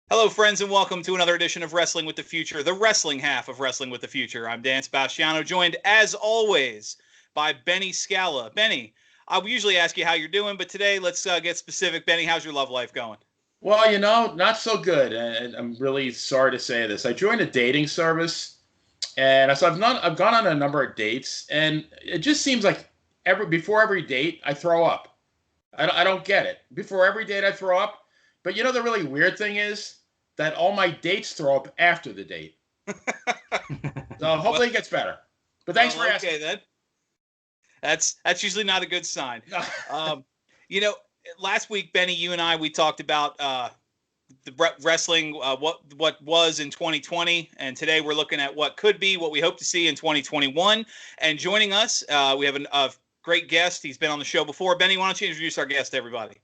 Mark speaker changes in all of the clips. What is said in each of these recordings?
Speaker 1: Hello, friends, and welcome to another edition of Wrestling with the Future, the wrestling half of Wrestling with the Future. I'm Dan Sebastiano, joined, as always, by Benny Scala. Benny, I usually ask you how you're doing, but today let's get specific. Benny, how's your love life going?
Speaker 2: Well, not so good. And I'm really sorry to say this. I joined a dating service, and I've gone on a number of dates, and it just seems like before every date I throw up. I don't get it. Before every date I throw up, but the really weird thing is that all my dates throw up after the date. So
Speaker 1: Well,
Speaker 2: hopefully it gets better. But thanks for asking.
Speaker 1: okay then. That's usually not a good sign. Um, you know, Last week, Benny, you and we talked about the wrestling, what was in 2020, and today we're looking at what could be, what we hope to see in 2021. And joining us, we have a great guest. He's been on the show before. Benny, why don't you introduce our guest to everybody?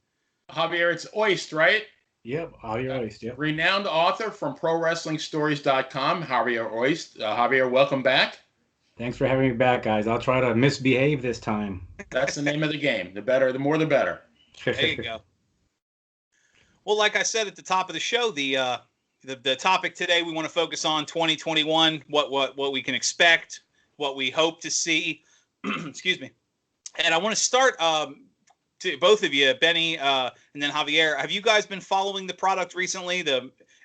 Speaker 2: Javier, it's Ojst, right?
Speaker 3: Yep, Javier Ojst, yep.
Speaker 2: Renowned author from ProWrestlingStories.com, Javier Ojst. Javier, welcome back.
Speaker 3: Thanks for having me back, guys. I'll try to misbehave this time.
Speaker 2: That's the name of the game. The more the better.
Speaker 1: There you go. Well, like I said at the top of the show, the topic today, we want to focus on 2021, what we can expect, what we hope to see. Excuse me. And I want to start to both of you, Benny and then Javier. Have you guys been following the product recently,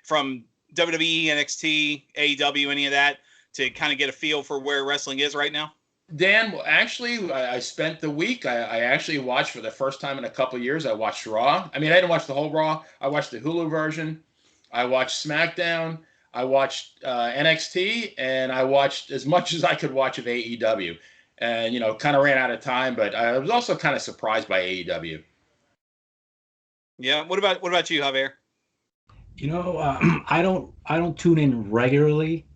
Speaker 1: from WWE, NXT, AEW, any of that, to kind of get a feel for where wrestling is right now?
Speaker 2: Dan, well, actually, I spent the week. I actually watched for the first time in a couple of years. I watched Raw. I mean, I didn't watch the whole Raw. I watched the Hulu version. I watched SmackDown. I watched NXT, and I watched as much as I could watch of AEW. And kind of ran out of time, but I was also kind of surprised by AEW.
Speaker 1: Yeah. What about you, Javier?
Speaker 3: I don't tune in regularly.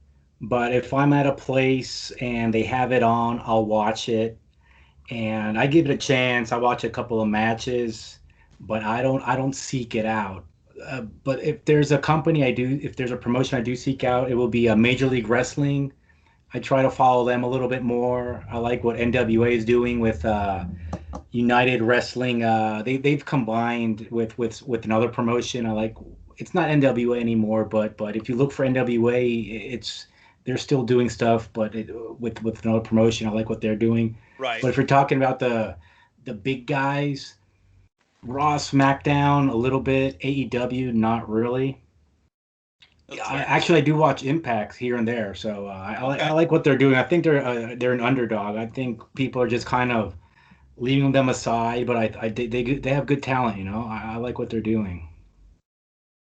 Speaker 3: But if I'm at a place and they have it on, I'll watch it, and I give it a chance. I watch a couple of matches, but I don't seek it out. But if there's a if there's a promotion I do seek out, it will be a Major League Wrestling. I try to follow them a little bit more. I like what NWA is doing with United Wrestling. They've combined with another promotion. I like. It's not NWA anymore, but if you look for NWA, they're still doing stuff, but with another promotion. I like what they're doing.
Speaker 1: Right.
Speaker 3: But if you're talking about the big guys, Raw, SmackDown, a little bit, AEW, not really. I do watch Impact here and there, so I like what they're doing. I think they're an underdog. I think people are just kind of leaving them aside, but they have good talent. I like what they're doing.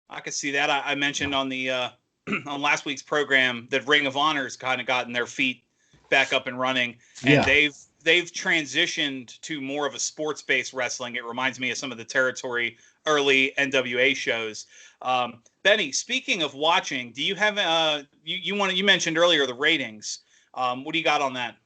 Speaker 1: I could see that. I mentioned on the on last week's program that Ring of Honor's kind of gotten their feet back up and running, and they've transitioned to more of a sports-based wrestling. It reminds me of some of the territory early NWA shows. Benny, speaking of watching, do you have you mentioned earlier the ratings? What do you got on that?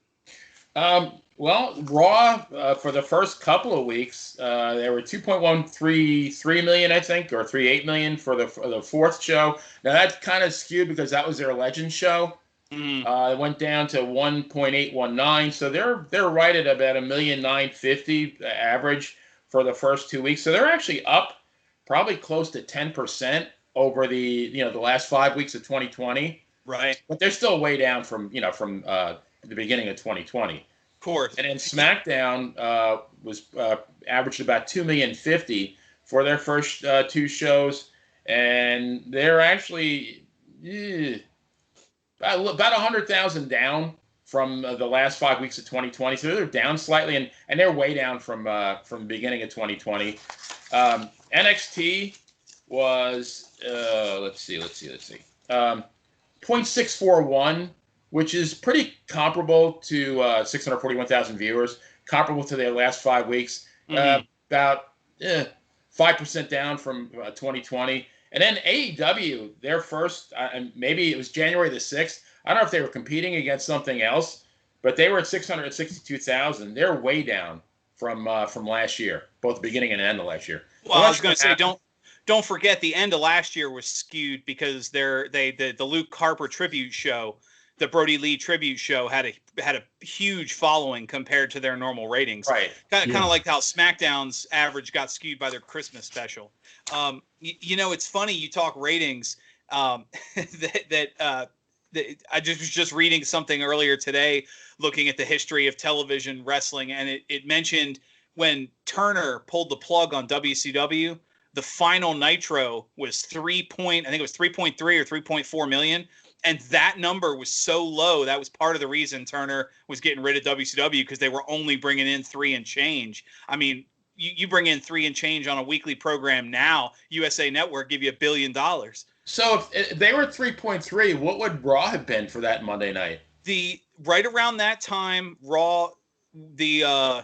Speaker 2: Well, Raw for the first couple of weeks, they were 2.133 million, I think, or 3.8 million for the fourth show. Now that's kind of skewed because that was their Legend show. It went down to 1.819, so they're right at about 1,950,000 average for the first 2 weeks. So they're actually up probably close to 10% over the last 5 weeks of 2020.
Speaker 1: Right.
Speaker 2: But they're still way down from the beginning of 2020.
Speaker 1: Of course.
Speaker 2: And then SmackDown was averaged about 2,050,000 for their first two shows, and they're actually about 100,000 down from the last 5 weeks of 2020. So they're down slightly, and they're way down from the beginning of 2020. NXT was let's see, 0.641. Which is pretty comparable to 641,000 viewers, comparable to their last 5 weeks, about 5% down from 2020. And then AEW, their first, maybe it was January the 6th. I don't know if they were competing against something else, but they were at 662,000. They're way down from last year, both the beginning and end of last year.
Speaker 1: Well, I was going to say, don't forget the end of last year was skewed because the Luke Harper tribute show. the Brody Lee tribute show had a huge following compared to their normal ratings.
Speaker 2: Right.
Speaker 1: Kind of like how SmackDown's average got skewed by their Christmas special. It's funny you talk ratings. That I just was just reading something earlier today, looking at the history of television wrestling, and it mentioned when Turner pulled the plug on WCW, the final Nitro was I think it was 3.3 or 3.4 million. And that number was so low. That was part of the reason Turner was getting rid of WCW, because they were only bringing in 3 and change. I mean, you bring in 3 and change on a weekly program now, USA Network give you $1 billion.
Speaker 2: So if they were 3.3, what would Raw have been for that Monday night?
Speaker 1: Right around that time, Raw, I'm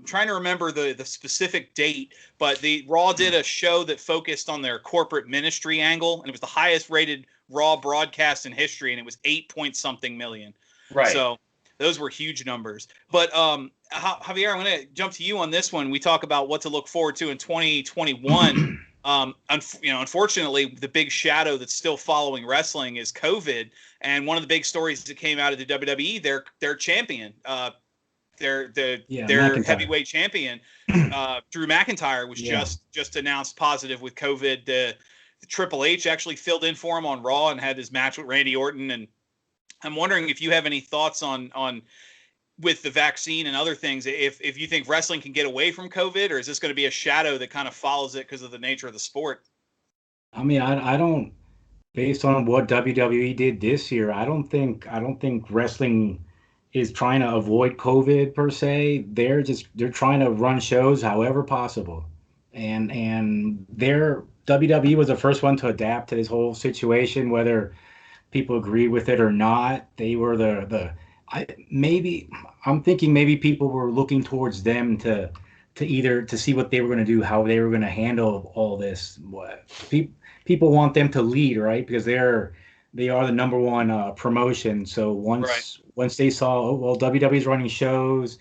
Speaker 1: trying to remember the specific date, but the Raw did a show that focused on their corporate ministry angle, and it was the highest rated Raw broadcast in history, and it was 8-point-something million.
Speaker 2: Right.
Speaker 1: So those were huge numbers. But Javier, I'm going to jump to you on this one. We talk about what to look forward to in 2021. Unfortunately, the big shadow that's still following wrestling is COVID. And one of the big stories that came out of the WWE, their champion, their heavyweight champion, Drew McIntyre, was just announced positive with COVID. The Triple H actually filled in for him on Raw and had his match with Randy Orton. And I'm wondering if you have any thoughts on with the vaccine and other things, if you think wrestling can get away from COVID, or is this going to be a shadow that kind of follows it because of the nature of the sport?
Speaker 3: I mean, I don't, based on what WWE did this year, I don't think wrestling is trying to avoid COVID per se. They're trying to run shows however possible. And WWE was the first one to adapt to this whole situation, whether people agree with it or not. They were I'm thinking maybe people were looking towards them to see what they were going to do, how they were going to handle all this. People want them to lead, right? Because they are the number one promotion. So once they saw, oh, well, WWE's running shows,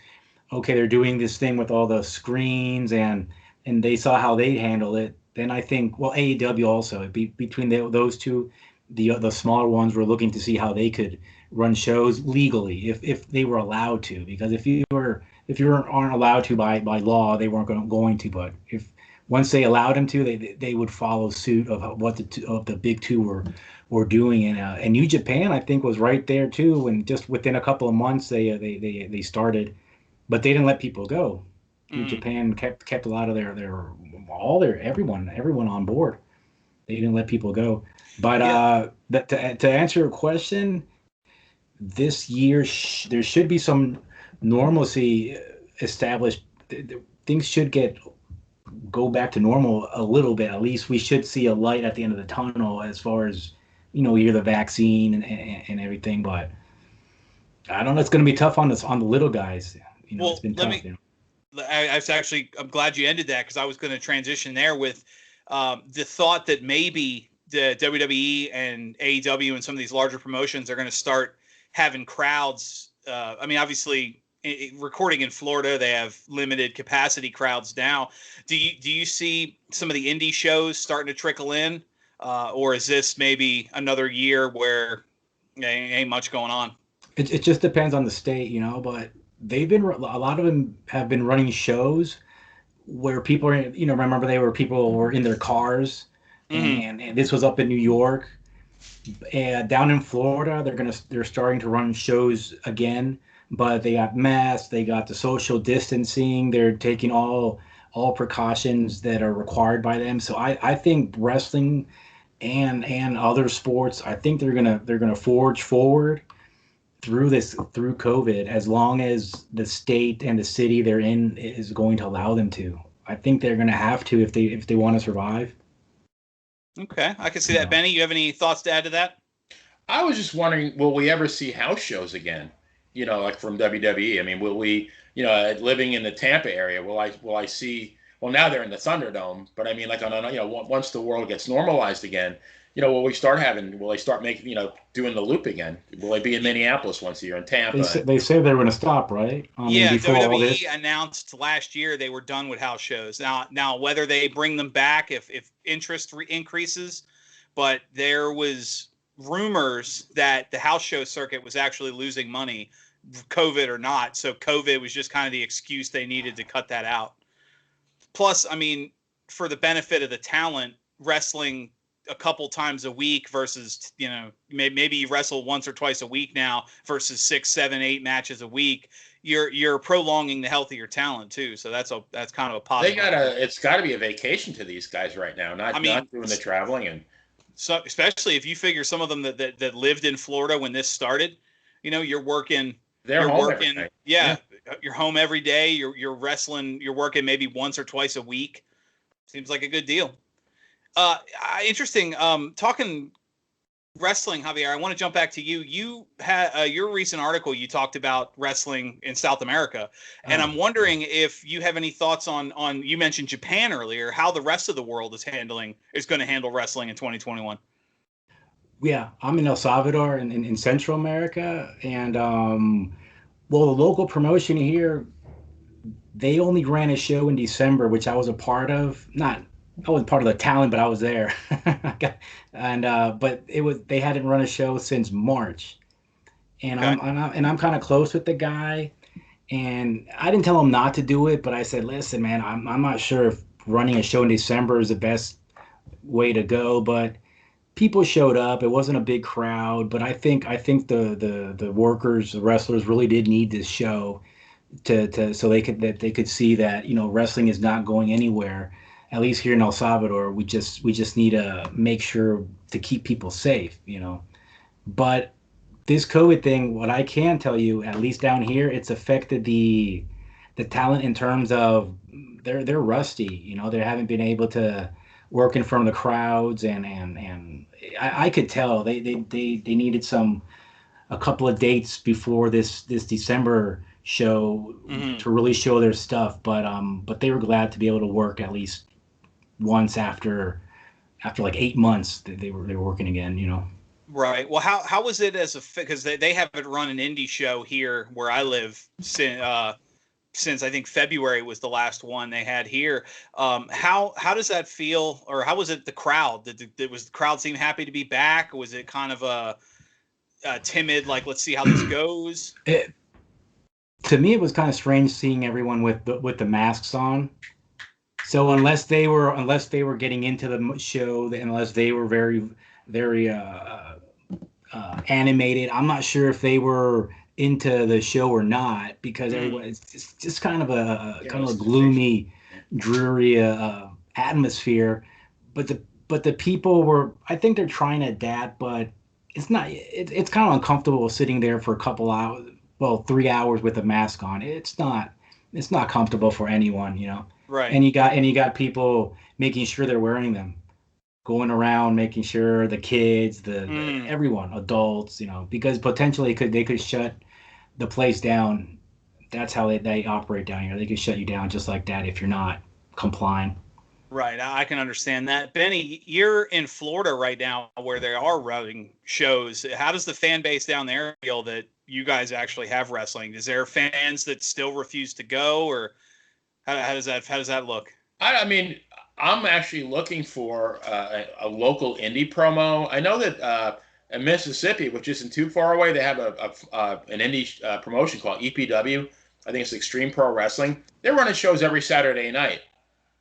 Speaker 3: okay, they're doing this thing with all the screens, and they saw how they handle it. Then I think, well, AEW also, between those two, the smaller ones were looking to see how they could run shows legally if they were allowed to. Because if you aren't allowed to by law, they weren't going to. But if once they allowed them to, they would follow suit of what the big two were doing. And New Japan, I think, was right there too. And just within a couple of months, they started, but they didn't let people go. New Japan kept a lot of everyone on board. They didn't let people go. But to answer your question, this year there should be some normalcy established. Things should go back to normal a little bit. At least we should see a light at the end of the tunnel as far as, you're the vaccine and everything. But I don't know. It's going to be tough on the little guys. It's been tough.
Speaker 1: I'm glad you ended that, because I was going to transition there with the thought that maybe the WWE and AEW and some of these larger promotions are going to start having crowds. Obviously, recording in Florida, they have limited capacity crowds now. Do you see some of the indie shows starting to trickle in, or is this maybe another year where ain't much going on?
Speaker 3: It just depends on the state, but a lot of them have been running shows where people are, remember people were in their cars, and this was up in New York, and down in Florida, they're starting to run shows again, but they got masks, they got the social distancing, they're taking all precautions that are required by them. So I think wrestling and other sports, I think they're gonna forge forward through COVID, as long as the state and the city they're in is going to allow them to. I think they're going to have to if they want to survive.
Speaker 2: Okay, I can see that. Benny, you have any thoughts to add to that? I was just wondering, will we ever see house shows again? Like from WWE. I mean, will we? Living in the Tampa area, will I see? Well, now they're in the Thunderdome, but I mean, like once the world gets normalized again, will they start making, doing the loop again? Will they be in Minneapolis once a year, in Tampa?
Speaker 3: They say they're going to stop, right?
Speaker 1: WWE announced last year they were done with house shows. Now whether they bring them back if interest increases, but there was rumors that the house show circuit was actually losing money, COVID or not. So COVID was just kind of the excuse they needed to cut that out. Plus, I mean, for the benefit of the talent, wrestling a couple times a week versus, you know, maybe you wrestle once or twice a week now versus 6, 7, 8 matches a week. You're prolonging the health of your talent too. So that's kind of a positive.
Speaker 2: It's gotta be a vacation to these guys right now, not doing the traveling. And
Speaker 1: so especially if you figure some of them that lived in Florida when this started, you know, you're working.
Speaker 2: They're home every day.
Speaker 1: Yeah, you're home every day. You're wrestling. You're working maybe once or twice a week. Seems like a good deal. Interesting. Talking wrestling, Javier, I want to jump back to you. You had your recent article. You talked about wrestling in South America, and I'm wondering if you have any thoughts on. You mentioned Japan earlier. How the rest of the world is going to handle wrestling in 2021.
Speaker 3: Yeah, I'm in El Salvador in Central America, and well, the local promotion here, they only ran a show in December, which I was a part of. I wasn't part of the talent, but I was there. And but they hadn't run a show since March, and
Speaker 1: Okay.
Speaker 3: I'm kind of close with the guy, and I didn't tell him not to do it, but I said, listen, man, I'm not sure if running a show in December is the best way to go, but people showed up. It wasn't a big crowd, but I think the workers, the wrestlers really did need this show so they could see that, you know, wrestling is not going anywhere. At least here in El Salvador, we just need to make sure to keep people safe, you know. But this COVID thing, what I can tell you, at least down here, it's affected the talent in terms of they're rusty, you know. They haven't been able to work in front of the crowds, and I could tell they needed a couple of dates before this December show to really show their stuff, but they were glad to be able to work at least once after like 8 months that they were working again, you know.
Speaker 1: Right. Well, how was it because they haven't run an indie show here where I live since I think February was the last one they had here. How does that feel, or how was it the crowd? Was the crowd seem happy to be back, or was it kind of a timid, like, let's see how this goes?
Speaker 3: To me, it was kind of strange seeing everyone with the masks on. So unless they were getting into the show, unless they were very, very animated, I'm not sure if they were into the show or not, because everyone, it's just kind of a gloomy, dreary atmosphere. But the people were, I think they're trying to adapt, but it's not. It's kind of uncomfortable sitting there for a couple hours, 3 hours with a mask on. It's not comfortable for anyone, you know.
Speaker 1: Right.
Speaker 3: And you got people making sure they're wearing them, going around making sure the kids, everyone, adults, you know, because potentially they could shut the place down. That's how they operate down here. They could shut you down just like that if you're not complying.
Speaker 1: Right. I can understand that. Benny, you're in Florida right now where they are running shows. How does the fan base down there feel that you guys actually have wrestling? Is there fans that still refuse to go, or how does that look? I
Speaker 2: mean, I'm actually looking for a local indie promo. I know that in Mississippi, which isn't too far away, they have an indie promotion called EPW. I think it's Extreme Pro Wrestling. They're running shows every Saturday night.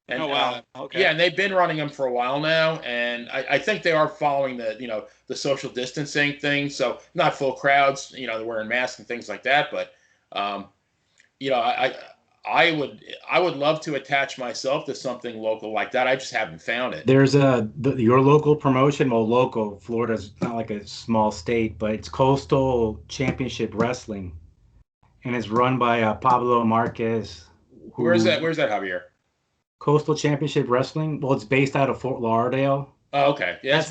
Speaker 2: And,
Speaker 1: oh, wow. Okay.
Speaker 2: Yeah, and they've been running them for a while now, and I think they are following the social distancing thing. So not full crowds, you know, they're wearing masks and things like that. But you know, I would love to attach myself to something local like that. I just haven't found it.
Speaker 3: There's your local promotion. Well, local, Florida's not like a small state, but it's Coastal Championship Wrestling, and it's run by Pablo Marquez.
Speaker 2: Where's that, Javier?
Speaker 3: Coastal Championship Wrestling. Well, it's based out of Fort Lauderdale.
Speaker 2: Oh, okay. Yeah,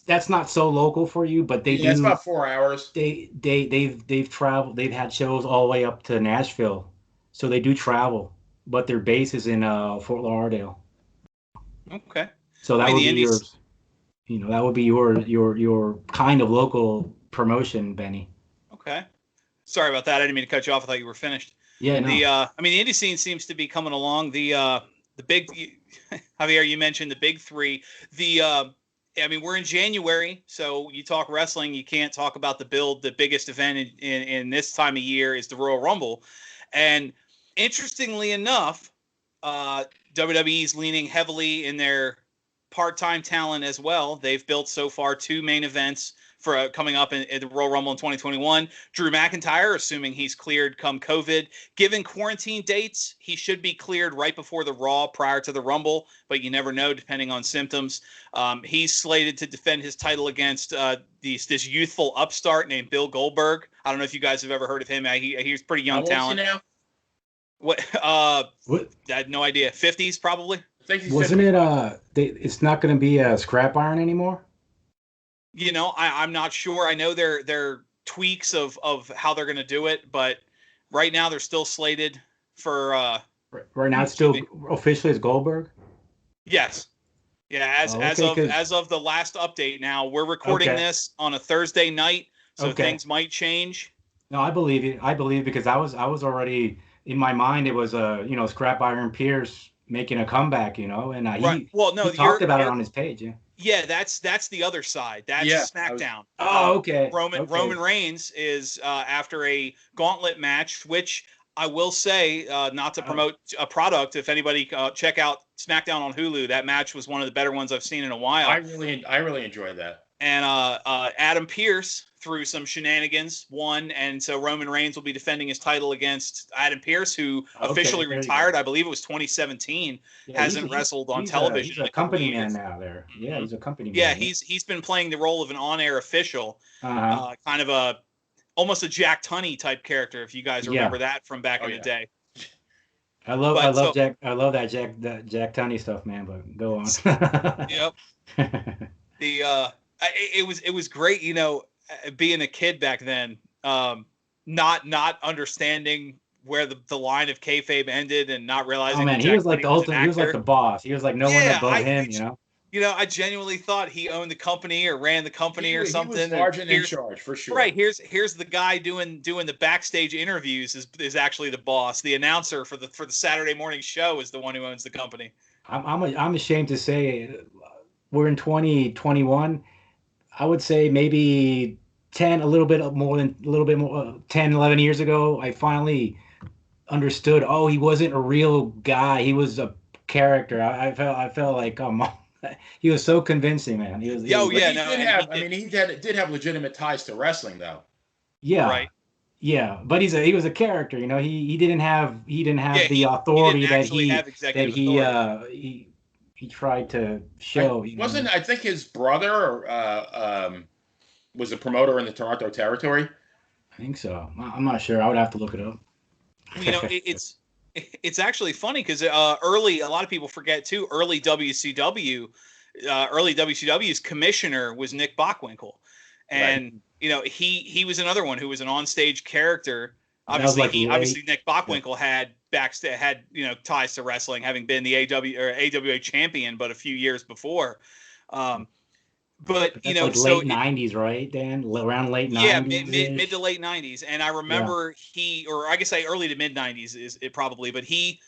Speaker 3: that's not so local for you, but they do.
Speaker 2: It's about 4 hours.
Speaker 3: They've traveled. They've had shows all the way up to Nashville, so they do travel. But their base is in Fort Lauderdale.
Speaker 1: Okay.
Speaker 3: So that would be yours. You know, that would be your kind of local promotion, Benny.
Speaker 1: Okay. Sorry about that. I didn't mean to cut you off. I thought you were finished.
Speaker 3: Yeah. No.
Speaker 1: The indie scene seems to be coming along. The big Javier, you mentioned the big three. I mean, we're in January, so you talk wrestling, you can't talk about the build. The biggest event in this time of year is the Royal Rumble. And interestingly enough, WWE's leaning heavily in their part-time talent as well. They've built so far 2 main events for coming up in the Royal Rumble in 2021. Drew McIntyre, assuming he's cleared come COVID. Given quarantine dates, he should be cleared right before the Raw prior to the Rumble, but you never know depending on symptoms. He's slated to defend his title against this youthful upstart named Bill Goldberg. I don't know if you guys have ever heard of him. He's pretty young talent.
Speaker 2: How old is he now?
Speaker 1: What? I had no idea. 50s probably.
Speaker 3: Wasn't it? It's not going to be a scrap iron anymore.
Speaker 1: You know, I'm not sure. I know they're tweaks of how they're going to do it, but right now they're still slated for.
Speaker 3: Right now, it's still officially as Goldberg.
Speaker 1: Yes. Yeah. As of the last update. Now we're recording this on a Thursday night, so things might change.
Speaker 3: No, I believe you. I believe because I was already in my mind. It was Scrap Iron Pierce making a comeback. You know, and he talked about it on his page. Yeah.
Speaker 1: Yeah, that's the other side. That's SmackDown. Roman Reigns is after a gauntlet match, which I will say, not to promote a product. If anybody check out SmackDown on Hulu, that match was one of the better ones I've seen in a while.
Speaker 2: I really enjoyed that.
Speaker 1: And Adam Pearce, through some shenanigans, won, and so Roman Reigns will be defending his title against Adam Pearce, who officially retired. I believe it was 2017. Hasn't wrestled on television.
Speaker 3: He's a company man now. There, yeah, he's a company man.
Speaker 1: Yeah, he's been playing the role of an on-air official, kind of almost a Jack Tunney type character, if you guys remember that from back in the day.
Speaker 3: I love that Jack Tunney stuff, man. But go on.
Speaker 1: Yep. It was great, you know, being a kid back then, not understanding where the line of kayfabe ended and not realizing. Oh man,
Speaker 3: he was like the ultimate. He was like the boss. He was like no one above him, you know.
Speaker 1: You know, I genuinely thought he owned the company or ran the company or something. He was
Speaker 2: large and in charge for sure.
Speaker 1: Right. Here's the guy doing the backstage interviews is actually the boss. The announcer for the Saturday morning show is the one who owns the company.
Speaker 3: I'm ashamed to say we're in 2021. I would say maybe 10, a little bit more, 10, 11 years ago, I finally understood. Oh, he wasn't a real guy. He was a character. I felt like, he was so convincing, man. He did
Speaker 2: have legitimate ties to wrestling, though.
Speaker 3: Yeah. Right. Yeah, but he was a character. You know, he didn't have the authority he tried to show.
Speaker 2: I think his brother was a promoter in the Toronto territory?
Speaker 3: I think so. I'm not sure. I would have to look it up.
Speaker 1: You know, it's actually funny because a lot of people forget too, early WCW's commissioner was Nick Bockwinkel. And, you know, he was another one who was an onstage character. Obviously Nick Bockwinkel had ties to wrestling, having been the AWA champion, but a few years before. But you know,
Speaker 3: late 90s, right, Dan? Around late 90s. Yeah,
Speaker 1: mid to late 90s. And I remember early to mid 90s is it probably, but Nick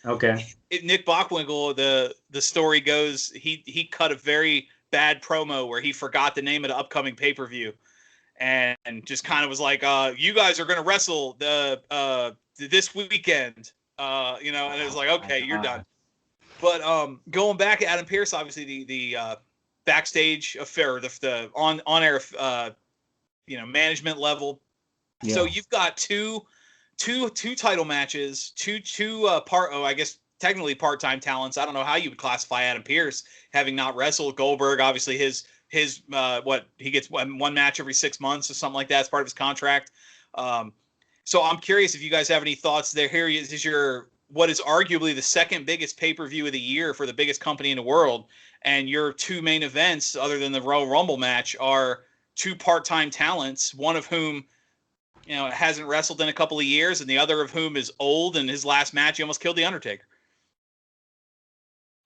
Speaker 1: Bockwinkel, the story goes, he cut a very bad promo where he forgot the name of the upcoming pay-per-view. And just kind of was like, you guys are going to wrestle this weekend, you know, and it was like, okay, you're done. But going back, Adam Pearce, obviously the backstage affair, the on-air, management level. Yeah. So you've got two title matches, technically part-time talents. I don't know how you would classify Adam Pearce, having not wrestled. Goldberg, obviously his he gets one match every 6 months or something like that as part of his contract. So I'm curious if you guys have any thoughts there. Here is what is arguably the second biggest pay-per-view of the year for the biggest company in the world, and your two main events, other than the Royal Rumble match, are two part-time talents, one of whom, you know, hasn't wrestled in a couple of years, and the other of whom is old, and his last match he almost killed the Undertaker.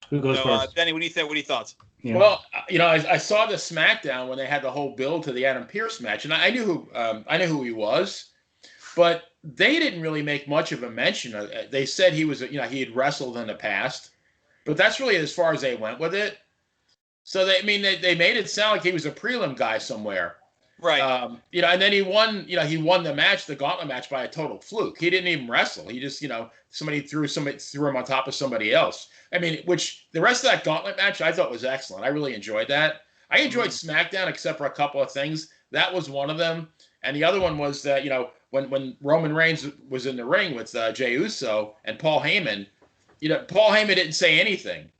Speaker 3: Who goes first?
Speaker 1: Benny, what do you think? What are your thoughts?
Speaker 2: Yeah. Well, you know, I saw the SmackDown when they had the whole build to the Adam Pearce match, and I knew who he was, but they didn't really make much of a mention. They said he was, he had wrestled in the past, but that's really as far as they went with it. So they made it sound like he was a prelim guy somewhere.
Speaker 1: Right.
Speaker 2: And then he won the match, the gauntlet match, by a total fluke. He didn't even wrestle. He just, somebody threw him on top of somebody else. I mean, which the rest of that gauntlet match I thought was excellent. I really enjoyed that. I enjoyed SmackDown except for a couple of things. That was one of them. And the other one was that, when Roman Reigns was in the ring with Jey Uso and Paul Heyman, Paul Heyman didn't say anything.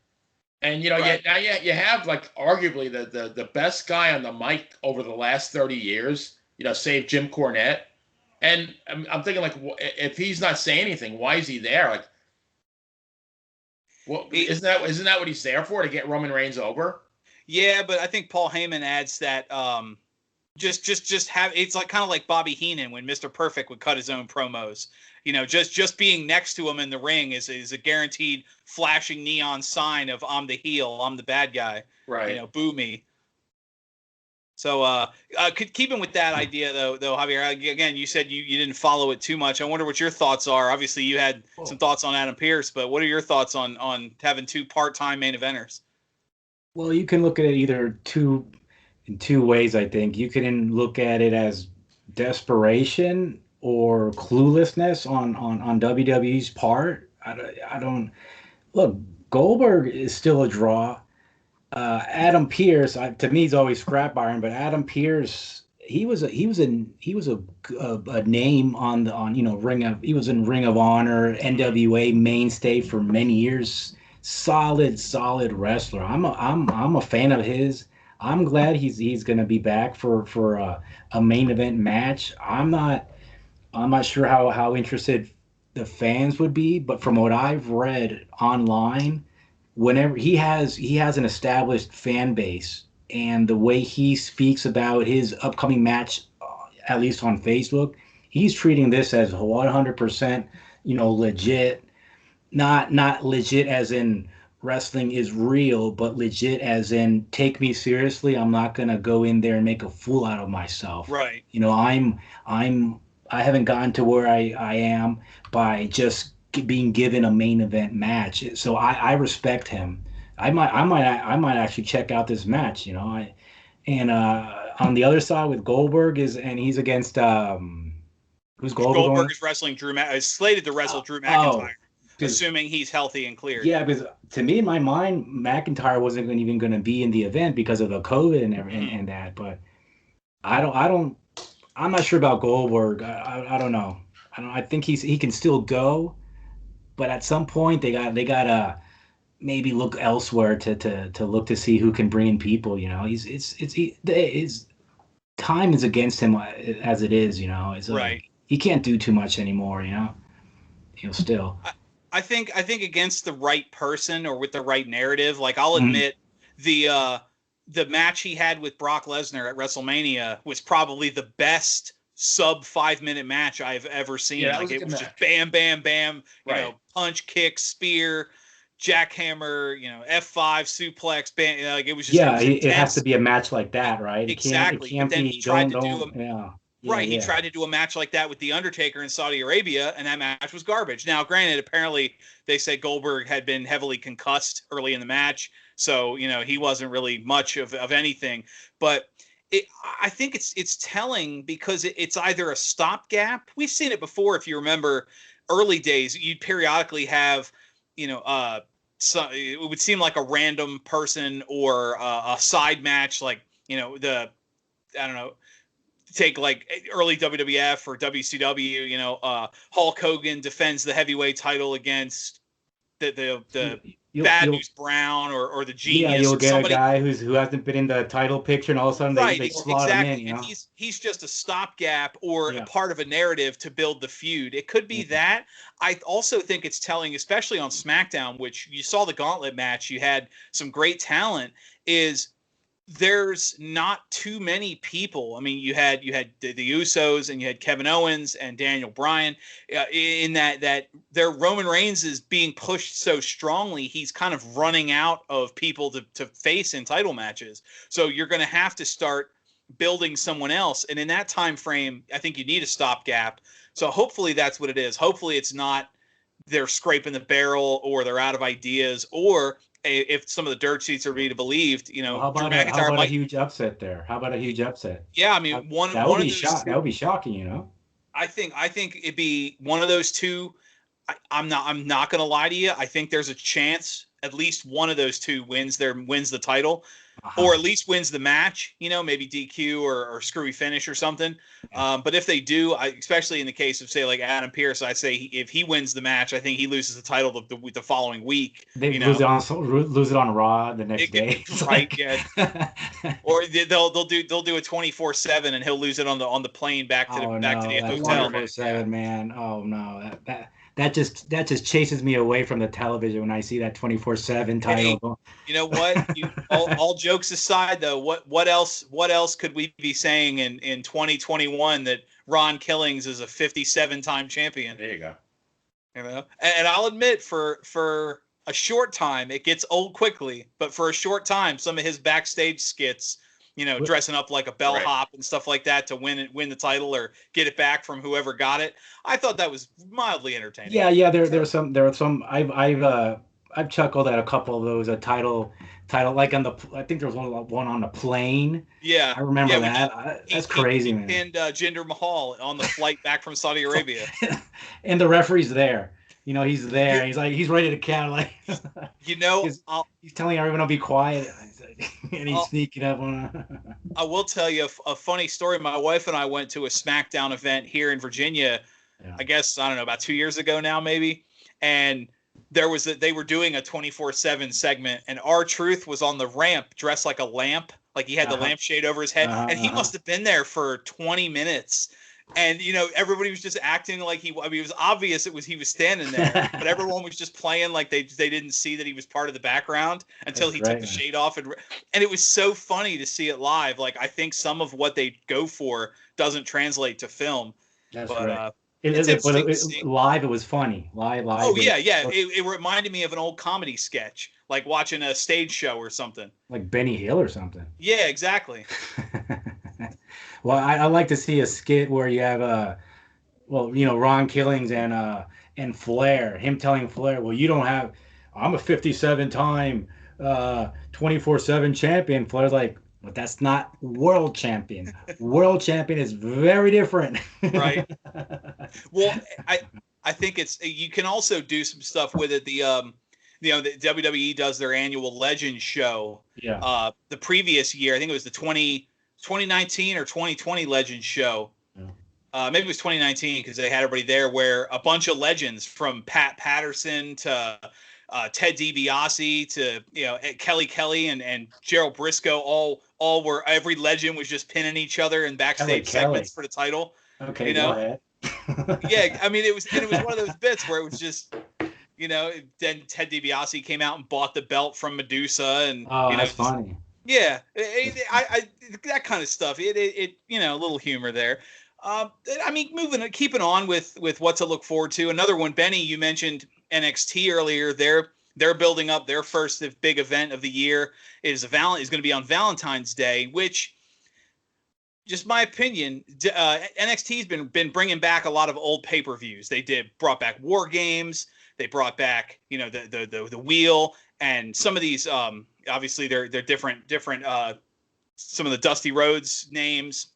Speaker 2: And,
Speaker 1: Right.
Speaker 2: now you have, like, arguably the best guy on the mic over the last 30 years, save Jim Cornette. And I'm thinking, like, if he's not saying anything, why is he there? Like, well, isn't that what he's there for, to get Roman Reigns over?
Speaker 1: Yeah, but I think Paul Heyman adds that just have, it's like kind of like Bobby Heenan when Mr. Perfect would cut his own promos. Just being next to him in the ring is a guaranteed flashing neon sign of I'm the heel, I'm the bad guy.
Speaker 2: Right.
Speaker 1: Boo me. So keeping with that idea though, Javier, again, you said you didn't follow it too much. I wonder what your thoughts are. Obviously, you had some thoughts on Adam Pearce, but what are your thoughts on having two part-time main eventers?
Speaker 3: Well, you can look at it either in two ways, I think. You can look at it as desperation or cluelessness on WWE's part. I don't look. Goldberg is still a draw. Adam Pearce, to me, he's always scrap iron, but Adam Pearce, he was a name he was in Ring of Honor, NWA mainstay for many years. Solid wrestler. I'm a fan of his. I'm glad he's going to be back for a main event match. I'm not sure how interested the fans would be, but from what I've read online, whenever he has an established fan base, and the way he speaks about his upcoming match, at least on Facebook, he's treating this as 100%, legit. Not legit as in wrestling is real, but legit as in take me seriously. I'm not gonna go in there and make a fool out of myself.
Speaker 1: Right.
Speaker 3: I haven't gotten to where I am by just being given a main event match. So I respect him. I might actually check out this match. On the other side with Goldberg he's against who's
Speaker 1: Goldberg is wrestling is slated to wrestle Drew McIntyre. Assuming he's healthy and cleared.
Speaker 3: Yeah, because to me, in my mind, McIntyre wasn't even going to be in the event because of the COVID and everything and that. But I'm not sure about Goldberg. I don't know. I think he can still go, but at some point they gotta maybe look elsewhere to look to see who can bring in people. His time is against him as it is. It's
Speaker 1: right.
Speaker 3: Like, he can't do too much anymore. Still.
Speaker 1: I think against the right person or with the right narrative, like I'll admit the match he had with Brock Lesnar at WrestleMania was probably the best sub 5-minute match I've ever seen.
Speaker 2: Yeah,
Speaker 1: like it was just bam, bam, bam, punch, kick, spear, jackhammer, F5 suplex, bam, like it was just
Speaker 3: it has to be a match like that, right?
Speaker 1: Exactly.
Speaker 3: It can't
Speaker 1: but then
Speaker 3: be,
Speaker 1: he tried to
Speaker 3: do
Speaker 1: he tried to do a match like that with The Undertaker in Saudi Arabia, and that match was garbage. Now, granted, apparently they said Goldberg had been heavily concussed early in the match, so he wasn't really much of anything. But I think it's telling because it's either a stopgap. We've seen it before. If you remember, early days, you'd periodically have so it would seem like a random person or a side match, like I don't know. Take like early WWF or WCW, Hulk Hogan defends the heavyweight title against the Bad News Brown or the Genius.
Speaker 3: Yeah, you'll get
Speaker 1: somebody,
Speaker 3: a guy who hasn't been in the title picture, and all of a sudden they slot him in.
Speaker 1: And he's just a stopgap or a part of a narrative to build the feud. It could be that. I also think it's telling, especially on SmackDown, which you saw the Gauntlet match. You had some great talent. There's not too many people. I mean, you had the Usos and you had Kevin Owens and Daniel Bryan. In that their Roman Reigns is being pushed so strongly, he's kind of running out of people to face in title matches. So you're going to have to start building someone else. And in that time frame, I think you need a stopgap. So hopefully that's what it is. Hopefully it's not they're scraping the barrel or they're out of ideas, or if some of the dirt sheets are to be believed,
Speaker 3: Well,
Speaker 1: Drew
Speaker 3: how
Speaker 1: McIntyre
Speaker 3: about a
Speaker 1: might.
Speaker 3: huge upset there? How about a huge upset?
Speaker 1: Yeah, I mean,
Speaker 3: That
Speaker 1: one
Speaker 3: would
Speaker 1: of
Speaker 3: be
Speaker 1: those
Speaker 3: That would be shocking.
Speaker 1: I think it'd be one of those two. I'm not gonna lie to you. I think there's a chance at least one of those two wins the title, or at least wins the match. Maybe DQ or screwy finish or something. But if they do, especially in the case of say like Adam Pearce, I say if he wins the match, I think he loses the title the following week.
Speaker 3: They lose it on Raw the next day,
Speaker 1: right? Yeah. Or they'll do a 24/7 and he'll lose it on the plane back to the hotel.
Speaker 3: 24/7, man. Oh no, that just chases me away from the television when I see that 24/7 title.
Speaker 1: Hey, you know what? All jokes aside, though, what else could we be saying in 2021 that Ron Killings is a 57-time champion?
Speaker 2: There you go.
Speaker 1: And I'll admit for a short time it gets old quickly, but for a short time some of his backstage skits, dressing up like a bellhop and stuff like that to win the title or get it back from whoever got it, I thought that was mildly entertaining.
Speaker 3: Yeah. There were some. I've chuckled at a couple of those title like I think there was one on the plane.
Speaker 1: Yeah,
Speaker 3: I remember that. That's crazy, man.
Speaker 1: And Jinder Mahal on the flight back from Saudi Arabia.
Speaker 3: And the referee's there. He's there. He's ready to count. Like, he's telling everyone to be quiet, and he's sneaking up on.
Speaker 1: I will tell you a funny story. My wife and I went to a SmackDown event here in Virginia. Yeah. I guess I don't know, about 2 years ago now, maybe. And they were doing a 24/7 segment, and R-Truth was on the ramp dressed like a lamp, like he had the lampshade over his head, and he must have been there for 20 minutes. And everybody was just acting like it was obvious he was standing there, but everyone was just playing like they didn't see that he was part of the background until he took the shade off, and it was so funny to see it live. Like, I think some of what they go for doesn't translate to film.
Speaker 3: That's right. Live, it was funny. Live.
Speaker 1: Oh yeah. It reminded me of an old comedy sketch, like watching a stage show or something.
Speaker 3: Like Benny Hill or something.
Speaker 1: Yeah, exactly.
Speaker 3: Well, I like to see a skit where you have Ron Killings and Flair. Him telling Flair, well, you don't have. I'm a 57-time 24/7 champion. Flair's like, but that's not world champion. World champion is very different.
Speaker 1: Right. Well, I think you can also do some stuff with it. The WWE does their annual Legends show.
Speaker 3: Yeah.
Speaker 1: The previous year, I think it was the 2019 or 2020 Legends show. Yeah. Maybe it was 2019 because they had everybody there, where a bunch of legends from Pat Patterson to Ted DiBiase to Kelly and Gerald Briscoe all were, every legend was just pinning each other in backstage segments for the title.
Speaker 3: Okay, go ahead.
Speaker 1: Yeah, I mean it was one of those bits where it was just then Ted DiBiase came out and bought the belt from Medusa, and
Speaker 3: that's funny.
Speaker 1: Yeah, I that kind of stuff. It a little humor there. I mean, keeping on with what to look forward to. Another one, Benny, you mentioned NXT earlier. They're building up their first big event of the year. Is going to be on Valentine's Day, which, just my opinion, NXT's been bringing back a lot of old pay-per-views. They brought back War Games. They brought back the Wheel, and some of these obviously they're different some of the Dusty Rhodes names.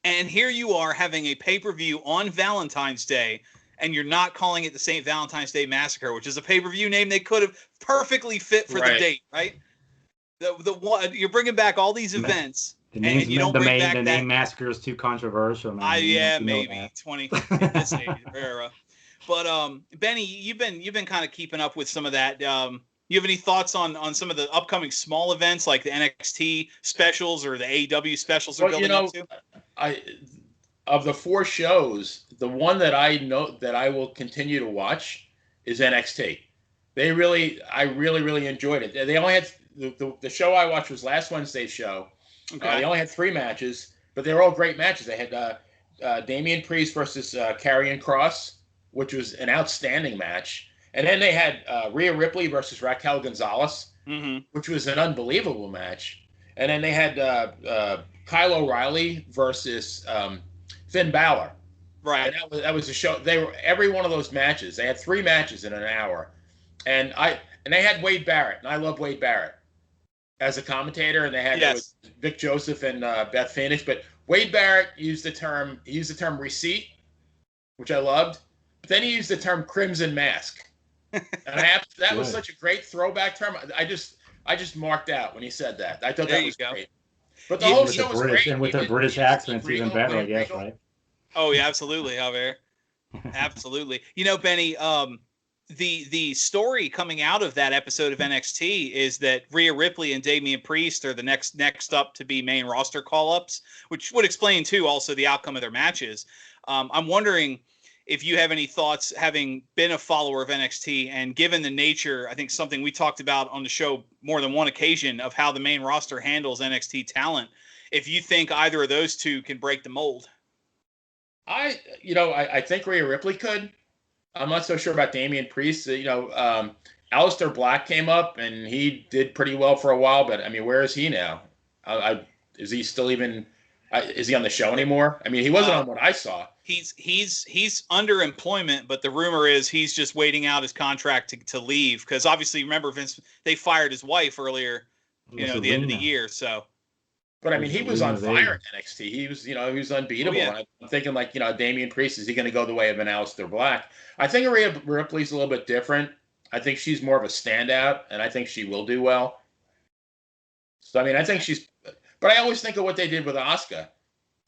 Speaker 1: And here you are having a pay-per-view on Valentine's Day, and you're not calling it the St. Valentine's Day Massacre, which is a pay-per-view name they could have perfectly fit for the date, right? You're bringing back all these events, and you don't bring back
Speaker 3: the name Massacre is too controversial. Man.
Speaker 1: Maybe 20 in this era. But Benny, you've been kind of keeping up with some of that. You have any thoughts on some of the upcoming small events like the NXT specials or the AEW specials they're building up to?
Speaker 2: Of the 4 shows, the one that I know that I will continue to watch is NXT. I really enjoyed it. They only had the show I watched was last Wednesday's show. Okay. They only had 3 matches, but they were all great matches. They had Damien Priest versus Karrion Kross, which was an outstanding match. And then they had Rhea Ripley versus Raquel Gonzalez, which was an unbelievable match. And then they had Kyle O'Reilly versus Finn Balor.
Speaker 1: Right.
Speaker 2: And that was a show. Every one of those matches. They had 3 matches in an hour, and and they had Wade Barrett, and I love Wade Barrett as a commentator, and they had Vic Joseph and Beth Phoenix. But Wade Barrett used the term receipt, which I loved. But then he used the term crimson mask, and that was such a great throwback term. I just marked out when he said that. I thought that was great. But the whole show was great.
Speaker 3: And with the British accents, even better, I guess, right?
Speaker 1: Oh, yeah, absolutely, Javier. Absolutely. You know, Benny, the story coming out of that episode of NXT is that Rhea Ripley and Damien Priest are the next up to be main roster call-ups, which would explain, too, also the outcome of their matches. I'm wondering if you have any thoughts, having been a follower of NXT, and given the nature, I think something we talked about on the show more than one occasion, of how the main roster handles NXT talent, if you think either of those two can break the mold.
Speaker 2: I think Rhea Ripley could. I'm not so sure about Damien Priest. Aleister Black came up, and he did pretty well for a while, but, I mean, where is he now? Is he still even is he on the show anymore? I mean, he wasn't on what I saw.
Speaker 1: He's under employment, but the rumor is he's just waiting out his contract to leave, because obviously, remember, Vince, they fired his wife earlier, at the end of the year. So,
Speaker 2: but I mean, he was on fire at NXT. He was unbeatable. And I'm thinking, Damien Priest, is he going to go the way of an Aleister Black? I think Rhea Ripley's a little bit different. I think she's more of a standout, and I think she will do well. So I mean, I think but I always think of what they did with Asuka.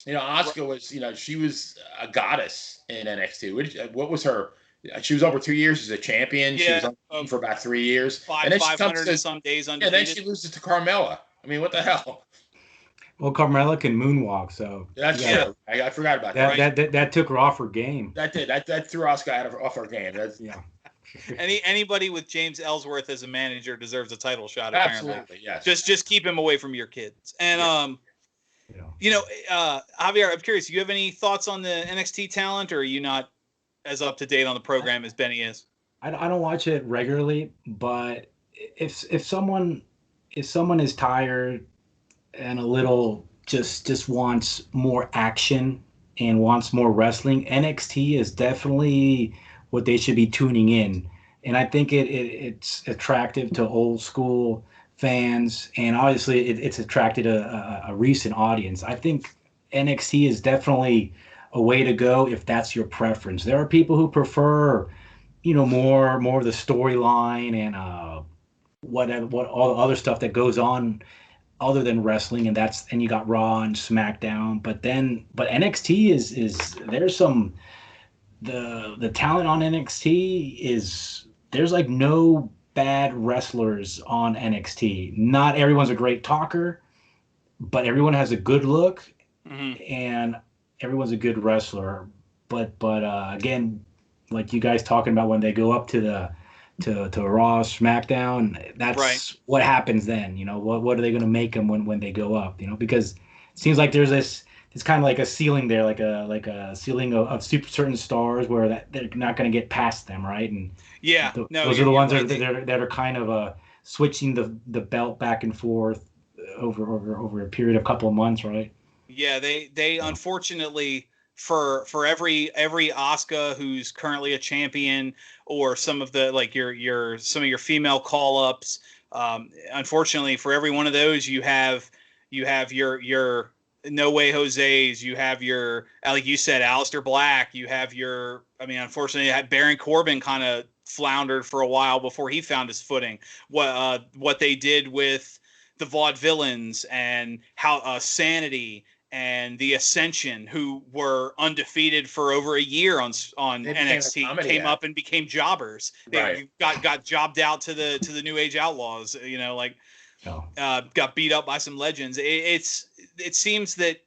Speaker 2: Asuka was, she was a goddess in NXT. What was her? She was over 2 years as a champion.
Speaker 1: Yeah,
Speaker 2: she was for about 3 years.
Speaker 1: 500 and some days undefeated.
Speaker 2: Yeah, then she loses to Carmella. I mean, what the hell?
Speaker 3: Well, Carmella can moonwalk, so
Speaker 2: that's true. I forgot about that.
Speaker 3: That took her off her game.
Speaker 2: That did. That threw Asuka off her game.
Speaker 1: Anybody with James Ellsworth as a manager deserves a title shot.
Speaker 2: Absolutely,
Speaker 1: apparently.
Speaker 2: yes.
Speaker 1: Just keep him away from your kids. And Javier, I'm curious. Do you have any thoughts on the NXT talent, or are you not as up to date on the program as Benny is?
Speaker 3: I don't watch it regularly, but if someone is tired and a little just wants more action and wants more wrestling, NXT is definitely what they should be tuning in. And I think it's attractive to old school fans, and obviously it's attracted a recent audience. I think NXT is definitely a way to go if that's your preference. There are people who prefer, more of the storyline and what all the other stuff that goes on other than wrestling, and you got Raw and SmackDown. But NXT is there's some the talent on NXT is, there's like no bad wrestlers on NXT. Not everyone's a great talker, but everyone has a good look, and everyone's a good wrestler. But again, like you guys talking about, when they go up to Raw, SmackDown, that's what happens then. What are they going to make them when they go up? Because it seems like there's this. It's kind of like a ceiling there, like a ceiling of certain stars where that they're not going to get past them, right? And those are the ones that are kind of switching the belt back and forth over a period of a couple of months, right?
Speaker 1: Yeah, they unfortunately, for every Asuka who's currently a champion, or some of the some of your female call ups, unfortunately for every one of those you have your No Way Jose's, you have your, like you said, Aleister Black, you have unfortunately, Baron Corbin kind of floundered for a while before he found his footing. What they did with the Vaudevillains and how Sanity and the Ascension, who were undefeated for over a year on NXT, came up and became jobbers. They got jobbed out to the New Age Outlaws. Got beat up by some legends. It seems that,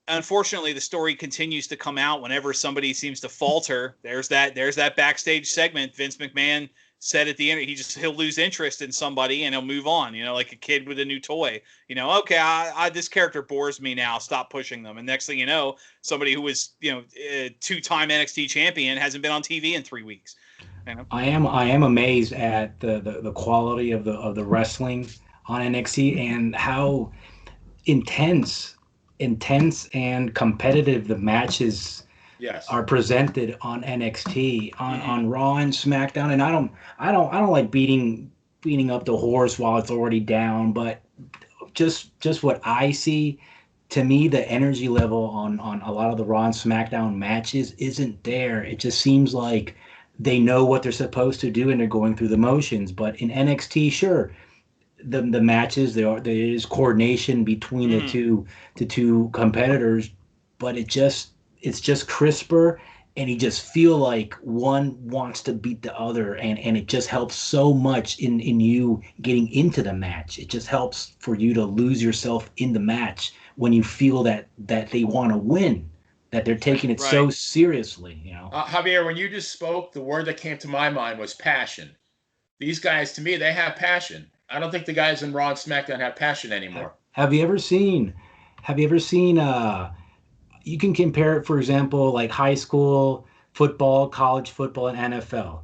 Speaker 1: unfortunately, the story continues to come out whenever somebody seems to falter. There's that backstage segment. Vince McMahon said at the end, he'll lose interest in somebody and he'll move on. Like a kid with a new toy. Okay, this character bores me now. Stop pushing them. And next thing you know, somebody who was a two-time NXT champion hasn't been on TV in 3 weeks.
Speaker 3: I am amazed at the quality of the wrestling on NXT and how intense and competitive the matches are presented on NXT on Raw and SmackDown. And I don't like beating beating up the horse while it's already down. But just what I see, to me, the energy level on a lot of the Raw and SmackDown matches isn't there. It just seems like they know what they're supposed to do and they're going through the motions. But in NXT, sure, the matches there is coordination between the two competitors, but it's just crisper, and you just feel like one wants to beat the other, and it just helps so much in you getting into the match. It just helps for you to lose yourself in the match when you feel that they want to win, that they're taking it so seriously, you know.
Speaker 2: Javier, when you just spoke, the word that came to my mind was passion. These guys, to me, they have passion. I don't think the guys in Raw and SmackDown have passion anymore.
Speaker 3: Have you ever seen you can compare it, for example, like high school football, college football, and NFL.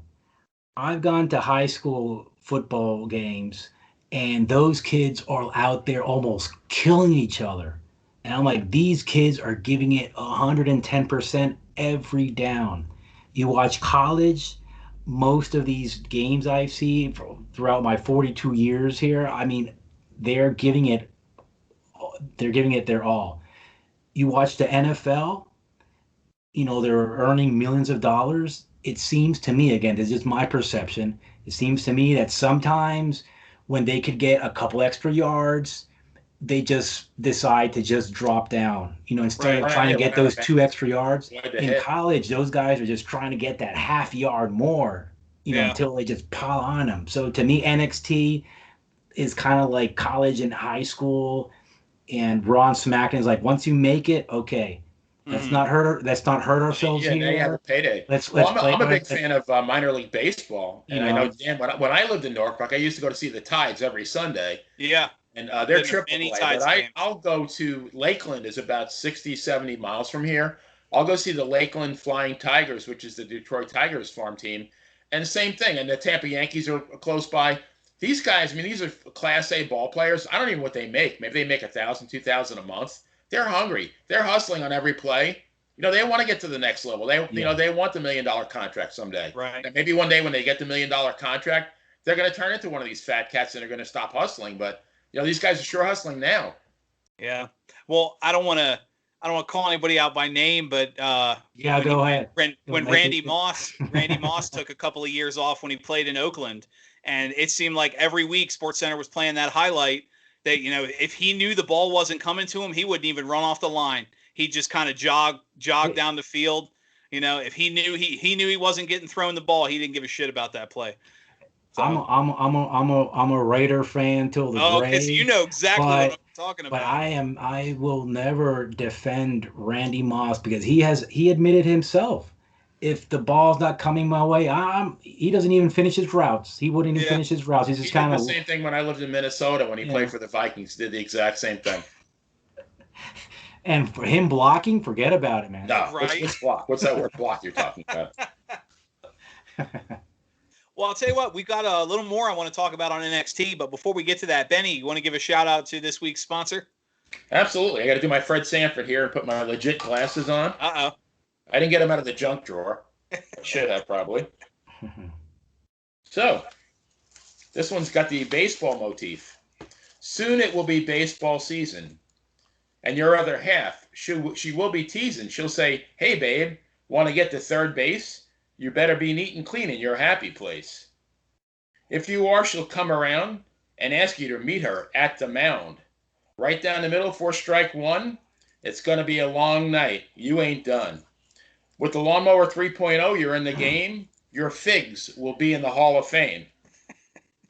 Speaker 3: I've gone to high school football games, and those kids are out there almost killing each other. And I'm like, these kids are giving it 110% every down. You watch college, most of these games I've seen throughout my 42 years here, I mean, they're giving it their all. You watch the NFL, they're earning millions of dollars. It seems to me, again, this is just my perception, it seems to me that sometimes when they could get a couple extra yards, they just decide to just drop down, instead of trying to get those 2 extra yards. In college, those guys are just trying to get that half yard more, until they just pile on them. So to me, NXT is kind of like college and high school, and Raw and SmackDown is like, once you make it, okay, let's not hurt ourselves here.
Speaker 2: Yeah, they have a payday. I'm a big fan of minor league baseball, and I know Dan. When I lived in Norfolk, I used to go to see the Tides every Sunday.
Speaker 1: Yeah,
Speaker 2: and they're AAA. But I'll go to Lakeland, is about 60, 70 miles from here. I'll go see the Lakeland Flying Tigers, which is the Detroit Tigers farm team, and the same thing. And the Tampa Yankees are close by. These guys, I mean, these are Class A ball players. I don't even know what they make. Maybe they make $1,000, $2,000 a month. They're hungry. They're hustling on every play. They want to get to the next level. They want the $1 million contract someday.
Speaker 1: Right.
Speaker 2: And maybe one day when they get the $1 million contract, they're going to turn into one of these fat cats and they're going to stop hustling. But these guys are sure hustling now.
Speaker 1: Yeah. Well, I don't want to call anybody out by name, but
Speaker 3: go ahead.
Speaker 1: When Randy Moss took a couple of years off when he played in Oakland, and it seemed like every week SportsCenter was playing that highlight that, if he knew the ball wasn't coming to him, he wouldn't even run off the line. He'd just kind of jog down the field. If he knew he wasn't getting thrown the ball, he didn't give a shit about that play. So,
Speaker 3: I'm a Raider fan till the grave.
Speaker 1: Okay, so you know exactly what I'm talking about.
Speaker 3: But I will never defend Randy Moss, because he admitted himself, if the ball's not coming my way, he doesn't even finish his routes. He wouldn't even finish his routes. He's just kind of
Speaker 2: the same thing when I lived in Minnesota when he played for the Vikings. Did the exact same thing.
Speaker 3: And for him blocking, forget about it, man.
Speaker 2: No, right? What's block? What's that word block you're talking about?
Speaker 1: Well, I'll tell you what, we've got a little more I want to talk about on NXT, but before we get to that, Benny, you want to give a shout out to this week's sponsor?
Speaker 2: Absolutely. I got to do my Fred Sanford here and put my legit glasses on.
Speaker 1: Uh-oh.
Speaker 2: I didn't get them out of the junk drawer. I should have, probably. So, this one's got the baseball motif. Soon it will be baseball season. And your other half, she will be teasing. She'll say, hey, babe, want to get to third base? You better be neat and clean in your happy place. If you are, she'll come around and ask you to meet her at the mound. Right down the middle for strike one. It's going to be a long night. You ain't done. With the Lawnmower 3.0, you're in the game. Your figs will be in the Hall of Fame.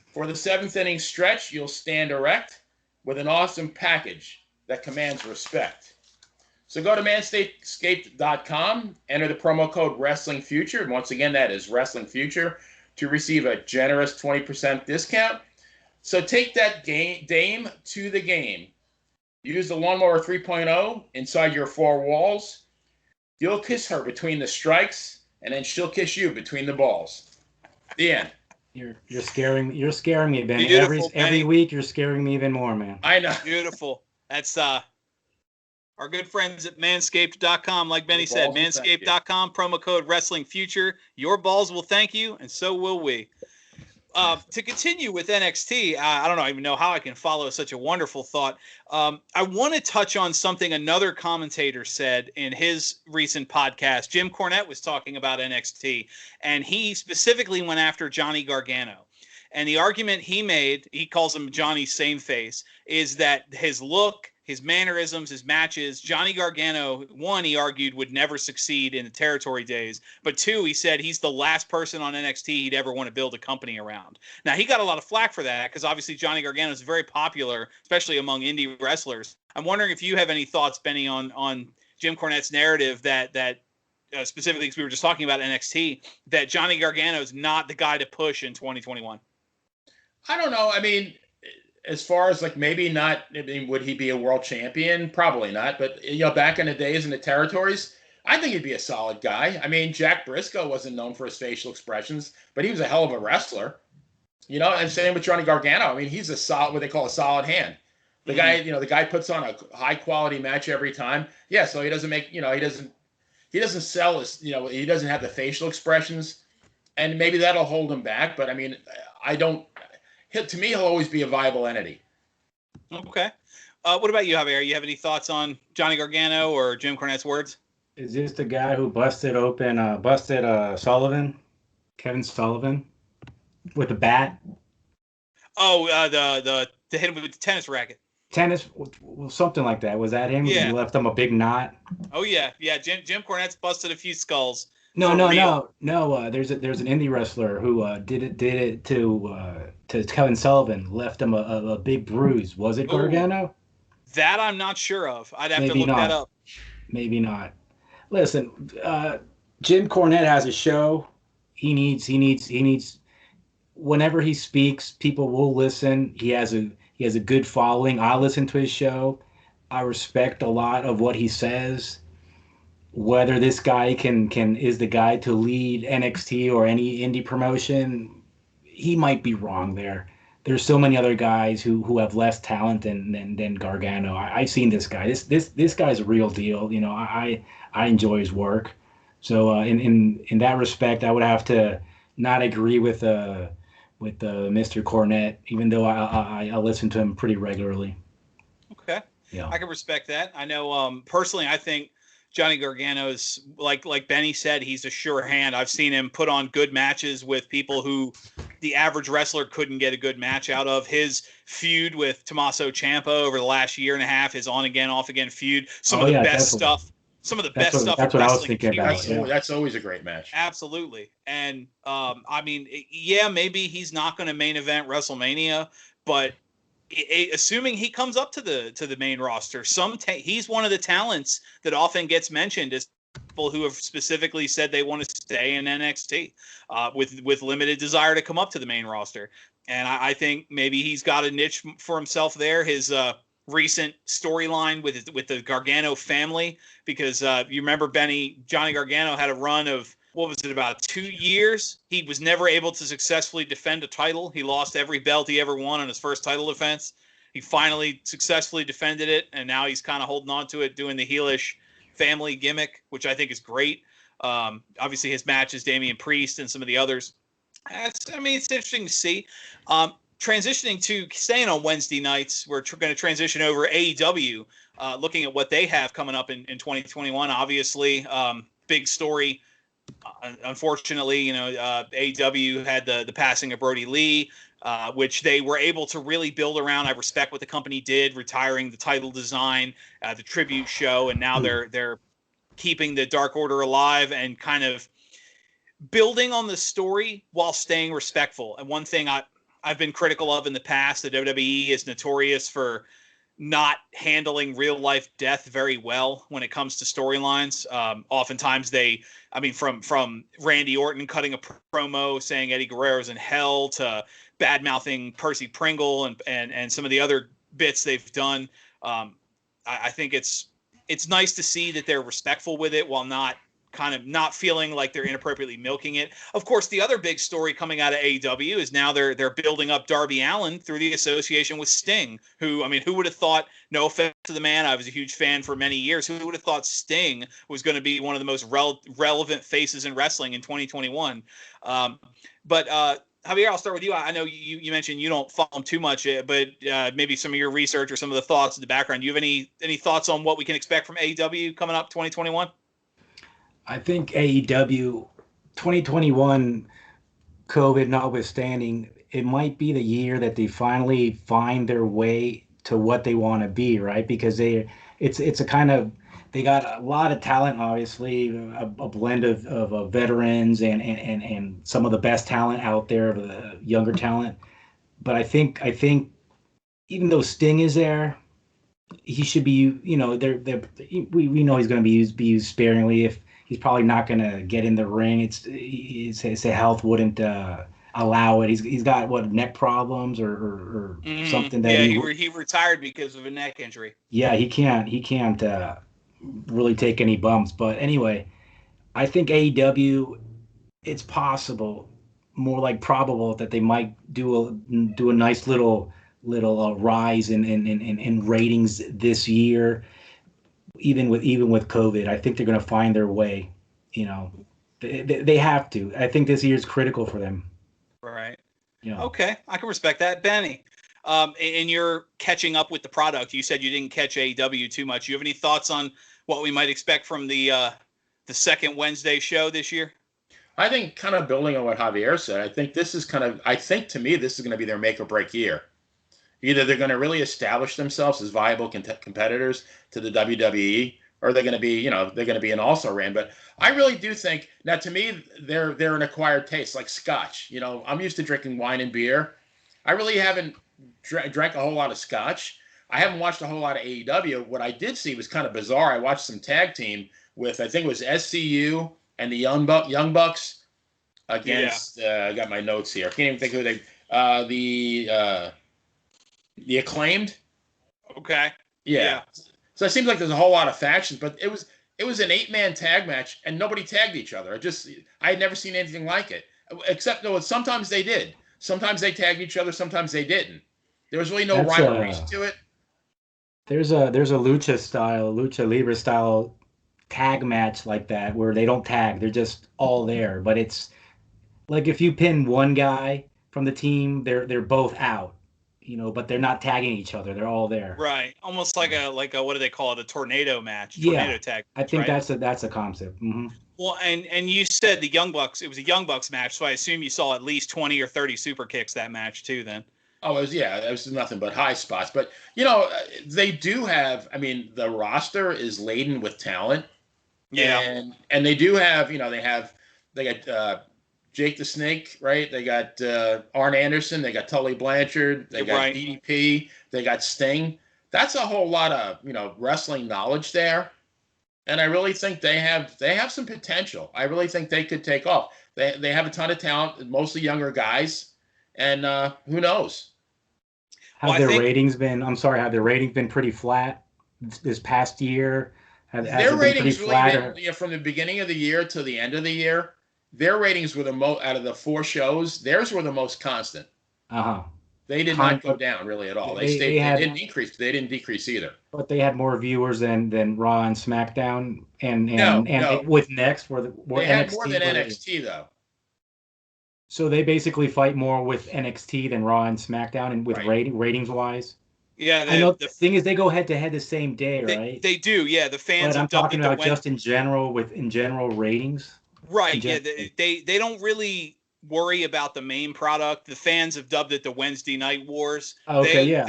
Speaker 2: For the 7th inning stretch, you'll stand erect with an awesome package that commands respect. So go to manscaped.com, enter the promo code WrestlingFuture, and once again, that is WrestlingFuture, to receive a generous 20% discount. So take that dame to the game. Use the Lawnmower 3.0 inside your 4 walls. You'll kiss her between the strikes, and then she'll kiss you between the balls. The end.
Speaker 3: You're scaring me, Benny. Every week you're scaring me even more, man.
Speaker 2: I know.
Speaker 1: Beautiful. That's our good friends at manscaped.com. Like Benny said, manscaped.com, promo code WrestlingFuture. Your balls will thank you, and so will we. To continue with NXT, I don't know, even know how I can follow such a wonderful thought. I want to touch on something another commentator said in his recent podcast. Jim Cornette was talking about NXT, and he specifically went after Johnny Gargano. And the argument he made, he calls him Johnny's same face, is that his look, his mannerisms, his matches, Johnny Gargano, one, he argued would never succeed in the territory days. But two, he said he's the last person on NXT he'd ever want to build a company around. Now, he got a lot of flack for that because obviously Johnny Gargano is very popular, especially among indie wrestlers. I'm wondering if you have any thoughts, Benny, on Jim Cornette's narrative that specifically because we were just talking about NXT, that Johnny Gargano is not the guy to push in 2021.
Speaker 2: I don't know. I mean, as far as like maybe not, I mean, would he be a world champion? Probably not. But, back in the days in the territories, I think he'd be a solid guy. I mean, Jack Briscoe wasn't known for his facial expressions, but he was a hell of a wrestler. And same with Johnny Gargano. I mean, he's a solid, what they call a solid hand. The guy, the guy puts on a high quality match every time. Yeah. So he doesn't make, he doesn't sell his, he doesn't have the facial expressions, and maybe that'll hold him back. But I mean, to me, he'll always be a viable entity.
Speaker 1: Okay. What about you, Javier? You have any thoughts on Johnny Gargano or Jim Cornette's words?
Speaker 3: Is this the guy who busted Sullivan, Kevin Sullivan, with a bat?
Speaker 1: Oh, the hit him with the tennis racket.
Speaker 3: Tennis, something like that. Was that him?
Speaker 1: Yeah.
Speaker 3: He left him a big knot.
Speaker 1: Oh yeah. Jim Cornette's busted a few skulls.
Speaker 3: No. There's an indie wrestler who did it to Kevin Sullivan, left him a big bruise. Was it Gargano?
Speaker 1: That I'm not sure of. I'd have to look that up.
Speaker 3: Maybe not. Listen, Jim Cornette has a show. He needs. Whenever he speaks, people will listen. He has a good following. I listen to his show. I respect a lot of what he says. Whether this guy is the guy to lead NXT or any indie promotion, he might be wrong there. There's so many other guys who have less talent than Gargano. I've seen this guy. This guy's a real deal. I enjoy his work. So in that respect, I would have to not agree with Mr. Cornette, even though I listen to him pretty regularly.
Speaker 1: Okay. Yeah. I can respect that. I know personally, I think Johnny Gargano's, like Benny said, he's a sure hand. I've seen him put on good matches with people who the average wrestler couldn't get a good match out of. His feud with Tommaso Ciampa over the last year and a half, his on again, off again feud, some of the best stuff. Some of the best stuff.
Speaker 3: That's what I was thinking about.
Speaker 2: That's always a great match.
Speaker 1: Absolutely. And I mean, maybe he's not going to main event WrestleMania, but assuming he comes up to the main roster, he's one of the talents that often gets mentioned as people who have specifically said they want to stay in NXT with limited desire to come up to the main roster. And I think maybe he's got a niche for himself there. His recent storyline with the Gargano family, because you remember, Benny, Johnny Gargano had a run of, what was it, about 2 years? He was never able to successfully defend a title. He lost every belt he ever won on his first title defense. He finally successfully defended it, and now he's kind of holding on to it, doing the heelish family gimmick, which I think is great. Obviously, his matches, Damien Priest and some of the others. It's interesting to see. Staying on Wednesday nights, we're going to transition over AEW, looking at what they have coming up in 2021. Obviously, big story. Unfortunately, AEW had the passing of Brody Lee, which they were able to really build around. I respect what the company did, retiring the title design, the tribute show, and now they're keeping the Dark Order alive and kind of building on the story while staying respectful. And one thing I've been critical of in the past, the WWE is notorious for not handling real life death very well when it comes to storylines. Oftentimes from Randy Orton cutting a promo saying Eddie Guerrero's in hell to bad mouthing Percy Pringle and some of the other bits they've done. I think it's nice to see that they're respectful with it while not feeling like they're inappropriately milking it. Of course, the other big story coming out of AEW is now they're building up Darby Allin through the association with Sting, who would have thought, no offense to the man, I was a huge fan for many years, who would have thought Sting was going to be one of the most relevant faces in wrestling in 2021? But Javier, I'll start with you. I know you mentioned you don't follow them too much, but maybe some of your research or some of the thoughts in the background. Do you have any thoughts on what we can expect from AEW coming up 2021?
Speaker 3: I think AEW 2021, COVID notwithstanding, it might be the year that they finally find their way to what they want to be, right? Because it's a kind of, they got a lot of talent, obviously, a blend of veterans and some of the best talent out there, the younger talent. But I think even though Sting is there, he should be, we know he's going to be used sparingly. If he's probably not going to get in the ring, his health wouldn't allow it. He's got what, neck problems or something that
Speaker 1: he retired because of a neck injury.
Speaker 3: Yeah, he can't really take any bumps. But anyway, I think AEW, it's possible, more like probable, that they might do a nice little rise in ratings this year, even with COVID. I think they're going to find their way. They have to. I think this year is critical for them.
Speaker 1: Right.
Speaker 3: Yeah.
Speaker 1: Okay, I can respect that, Benny. And you're catching up with the product. You said you didn't catch AEW too much. You have any thoughts on what we might expect from the second Wednesday show this year?
Speaker 2: I think, kind of building on what Javier said, I think to me, this is going to be their make or break year. Either they're going to really establish themselves as viable competitors to the WWE, or they're going to be, they're going to be an also-ran. But I really do think, now to me, they're an acquired taste, like Scotch. I'm used to drinking wine and beer. I really haven't drank a whole lot of Scotch. I haven't watched a whole lot of AEW. What I did see was kind of bizarre. I watched some tag team with, I think it was SCU and the Young Bucks against, I got my notes here. I can't even think who the Acclaimed.
Speaker 1: Okay.
Speaker 2: Yeah. So it seems like there's a whole lot of factions, but it was an 8-man tag match and nobody tagged each other. I had never seen anything like it. Except sometimes they did. Sometimes they tagged each other, sometimes they didn't. There was really no rhyme or reason to it.
Speaker 3: There's a lucha libre style tag match like that where they don't tag, they're just all there. But it's like if you pin one guy from the team, they're both out, but they're not tagging each other. They're all there.
Speaker 1: Right. Almost like a what do they call it? A tornado match. Tornado tag.
Speaker 3: I think
Speaker 1: right?
Speaker 3: that's a concept. Mm-hmm.
Speaker 1: Well, and you said the Young Bucks, it was a Young Bucks match, so I assume you saw at least 20 or 30 super kicks that match too then.
Speaker 2: Oh, it was nothing but high spots. But, they do have, the roster is laden with talent.
Speaker 1: Yeah.
Speaker 2: And they do have, they got Jake the Snake, right? They got Arn Anderson. They got Tully Blanchard. They got DDP. They got Sting. That's a whole lot of, wrestling knowledge there. And I really think they have some potential. I really think they could take off. They have a ton of talent, mostly younger guys. And who knows?
Speaker 3: Have their ratings been pretty flat this past year?
Speaker 2: Their ratings really been, from the beginning of the year to the end of the year, their ratings were the most, out of the 4 shows, theirs were the most constant.
Speaker 3: Uh-huh.
Speaker 2: They did not go down really at all. They didn't increase. They didn't decrease either.
Speaker 3: But they had more viewers than Raw and SmackDown, and with Next
Speaker 2: they had more than NXT though.
Speaker 3: So they basically fight more with NXT than Raw and SmackDown, and with ratings wise.
Speaker 1: Yeah,
Speaker 3: I know the thing is they go head to head the same day, right?
Speaker 1: They do, yeah. The fans.
Speaker 3: But I'm talking about just in general ratings.
Speaker 1: Right. Yeah. They don't really worry about the main product. The fans have dubbed it the Wednesday Night Wars.
Speaker 3: Okay.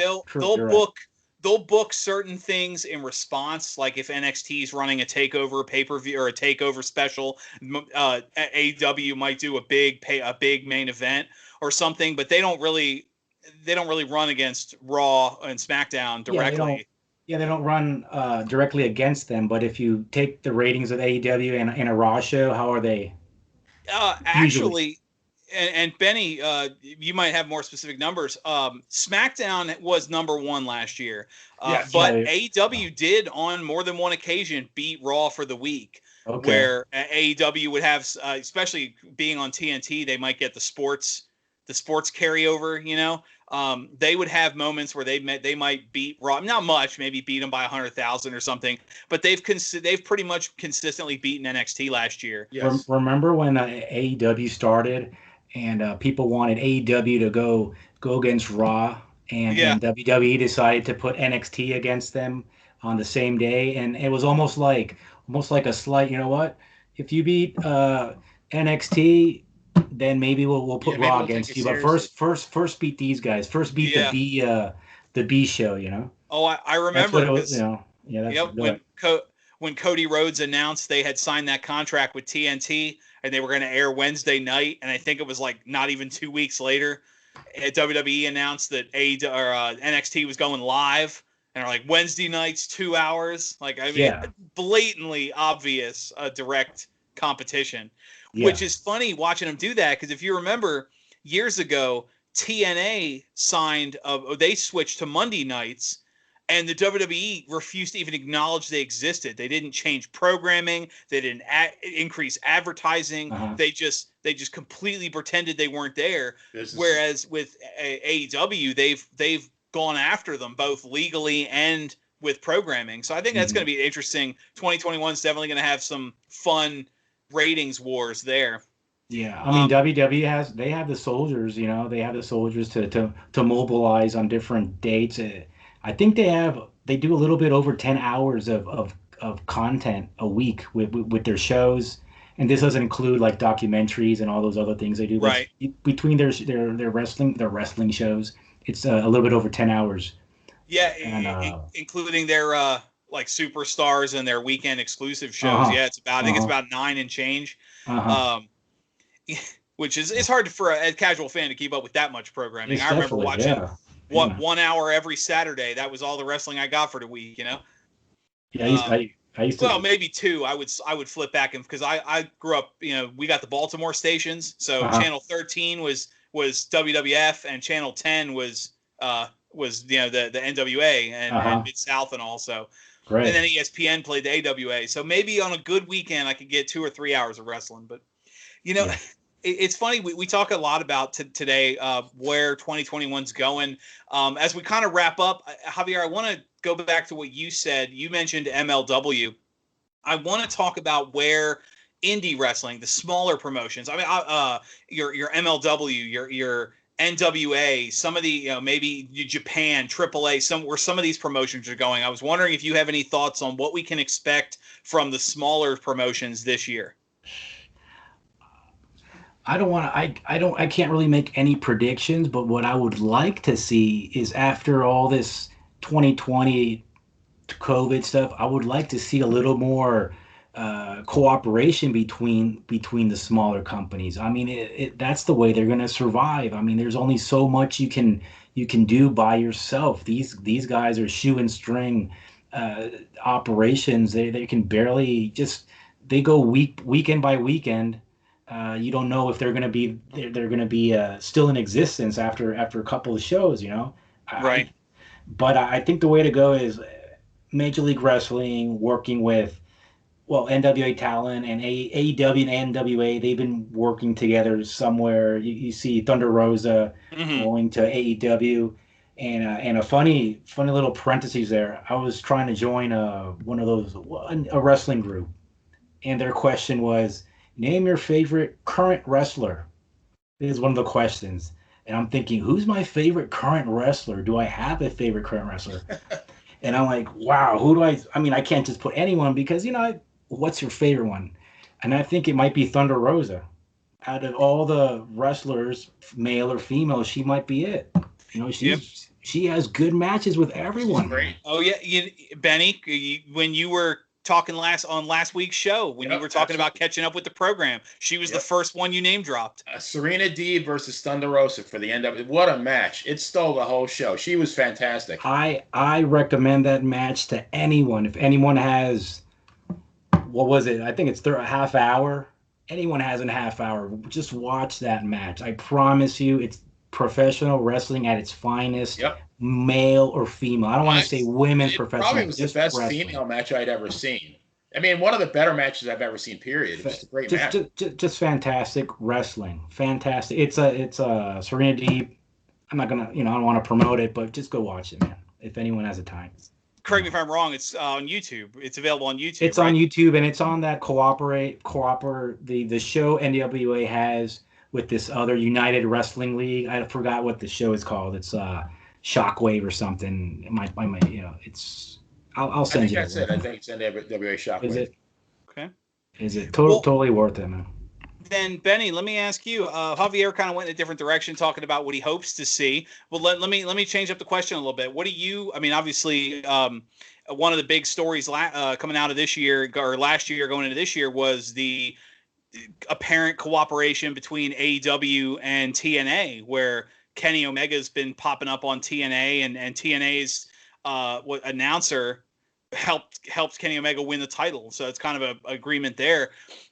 Speaker 1: They'll book certain things in response, like if NXT is running a takeover pay-per-view or a takeover special, AEW might do a big main event or something, but they don't really run against Raw and SmackDown directly.
Speaker 3: They don't run directly against them, but if you take the ratings of AEW in a Raw show, how are they?
Speaker 1: Actually, and Benny, you might have more specific numbers. SmackDown was number 1 last year, but AEW did on more than one occasion beat Raw for the week. Okay. Where AEW would have, especially being on TNT, they might get the sports carryover. They would have moments where they might beat Raw, not much, maybe beat them by 100,000 or something, but they've pretty much consistently beaten NXT last year.
Speaker 3: Yes. Remember when AEW started and people wanted AEW to go against Raw, and
Speaker 1: Yeah.
Speaker 3: WWE decided to put NXT against them on the same day, and it was almost like a slight. You know what? If you beat NXT, then maybe we'll put
Speaker 2: Yeah, maybe
Speaker 3: Raw
Speaker 2: we'll take
Speaker 3: against
Speaker 2: it
Speaker 3: you. But
Speaker 2: seriously.
Speaker 3: first beat these guys. First beat
Speaker 1: Yeah.
Speaker 3: the B show. You know.
Speaker 1: Oh, I
Speaker 3: That's what
Speaker 1: remember
Speaker 3: it was. You
Speaker 1: because
Speaker 3: know. Yeah. That's
Speaker 1: yep, when Cody Rhodes announced they had signed that contract with TNT and they were going to air Wednesday night, and I think it was like not even 2 weeks later, WWE announced that NXT was going live, and are like Wednesday nights 2 hours. Like I mean,
Speaker 3: yeah.
Speaker 1: blatantly obvious direct competition, which
Speaker 3: Yeah.
Speaker 1: is funny watching them do that because if you remember years ago, TNA signed they switched to Monday nights and the WWE refused to even acknowledge they existed. They didn't change programming. They didn't increase advertising.
Speaker 3: Uh-huh.
Speaker 1: They just completely pretended they weren't there.
Speaker 2: Business is
Speaker 1: Whereas with AEW, they've gone after them both legally and with programming. So I think that's
Speaker 3: Mhm.
Speaker 1: going to be interesting. 2021 is definitely going to have some fun ratings wars there.
Speaker 3: Yeah, I mean WWE they have the soldiers, you know, they have the soldiers to mobilize on different dates. I think they do a little bit over 10 hours of content a week with their shows, and this doesn't include like documentaries and all those other things they do. But
Speaker 1: Right.
Speaker 3: between their wrestling shows, it's a little bit over 10 hours.
Speaker 1: Yeah,
Speaker 3: And
Speaker 1: including their like superstars and their weekend exclusive shows.
Speaker 3: uh-huh,
Speaker 1: Yeah, I think it's
Speaker 3: uh-huh,
Speaker 1: about 9 and change.
Speaker 3: uh-huh.
Speaker 1: Um, which is it's hard for a casual fan to keep up with that much programming.
Speaker 3: It's
Speaker 1: I remember
Speaker 3: definitely,
Speaker 1: watching
Speaker 3: yeah,
Speaker 1: what
Speaker 3: yeah.
Speaker 1: 1 hour every Saturday. That was all the wrestling I got for the week.
Speaker 3: Yeah,
Speaker 1: Um,
Speaker 3: I used
Speaker 1: well,
Speaker 3: to.
Speaker 1: maybe two. I would flip back and because I grew up. We got the Baltimore stations, so
Speaker 3: Uh-huh.
Speaker 1: Channel 13 was WWF and Channel 10 was the NWA and
Speaker 3: Uh-huh.
Speaker 1: Mid South and also. And
Speaker 3: Great.
Speaker 1: then ESPN played the AWA. So maybe on a good weekend I could get 2 or 3 hours of wrestling. But you know,
Speaker 3: Yeah.
Speaker 1: it's funny. We talk a lot about today where 2021's going. As we kind of wrap up, Javier, I want to go back to what you said. You mentioned MLW. I want to talk about where indie wrestling, the smaller promotions. I mean, your MLW, your NWA, some of the maybe Japan, AAA, where some of these promotions are going. I was wondering if you have any thoughts on what we can expect from the smaller promotions this year.
Speaker 3: I don't want to. I can't really make any predictions, but what I would like to see is after all this 2020 COVID stuff, I would like to see a little more cooperation between the smaller companies. I mean, that's the way they're going to survive. I mean, there's only so much you can do by yourself. These guys are shoe and string uh, operations. They can barely just they go weekend by weekend. You don't know if they're going to be still in existence after a couple of shows. You know,
Speaker 1: Right.
Speaker 3: but I think the way to go is Major League Wrestling working with NWA Talent and AEW and NWA. They've been working together somewhere. You see Thunder Rosa
Speaker 1: Mm-hmm.
Speaker 3: going to AEW, and a funny little parentheses there. I was trying to join one of those a wrestling group, and their question was, name your favorite current wrestler. Is one of the questions. And I'm thinking, who's my favorite current wrestler? Do I have a favorite current wrestler? And I'm like, wow, who do I mean, I can't just put anyone because, what's your favorite one? And I think it might be Thunder Rosa. Out of all the wrestlers, male or female, she might be it.
Speaker 1: Yep.
Speaker 3: She has good matches with
Speaker 2: she's
Speaker 3: everyone, man.
Speaker 2: great.
Speaker 1: Oh yeah, Benny, when you were talking last week's show, when you
Speaker 2: Yep,
Speaker 1: were talking about
Speaker 2: absolutely.
Speaker 1: catching up with the program, she was the
Speaker 2: Yep.
Speaker 1: first one you name dropped.
Speaker 2: Serena Deeb versus Thunder Rosa for the NW. What a match! It stole the whole show. She was fantastic.
Speaker 3: I recommend that match to anyone. If anyone has, what was it? I think it's a half hour. Anyone has a half hour. Just watch that match. I promise you, it's professional wrestling at its finest,
Speaker 2: Yep.
Speaker 3: male or female. I don't want
Speaker 2: I,
Speaker 3: to say women's
Speaker 2: it probably
Speaker 3: professional,
Speaker 2: was the
Speaker 3: just
Speaker 2: best
Speaker 3: wrestling.
Speaker 2: female match I'd ever seen. I mean, one of the better matches I've ever seen. Period. It was just a great
Speaker 3: Just,
Speaker 2: match.
Speaker 3: just fantastic wrestling. Fantastic. It's a Serena Deep. I'm not gonna, I don't want to promote it, but just go watch it, man. If anyone has the time.
Speaker 1: Correct me if I'm wrong. It's on YouTube. It's available on YouTube,
Speaker 3: It's on
Speaker 1: right?
Speaker 3: YouTube and it's on that cooperate the show NWA has with this other United Wrestling League. I forgot what the show is called. It's Shockwave or something. It's. I'll send you.
Speaker 2: I think that's it. I think it's NWA Shockwave.
Speaker 3: Is it?
Speaker 1: Okay.
Speaker 3: Is it totally worth it, man?
Speaker 1: Then Benny, let me ask you. Javier kind of went in a different direction, talking about what he hopes to see. Well, let me change up the question a little bit. What do you? I mean, obviously, one of the big stories coming out of this year or last year going into this year was the apparent cooperation between AEW and TNA, where Kenny Omega's been popping up on TNA, and TNA's announcer helped Kenny Omega win the title. So it's kind of an agreement there.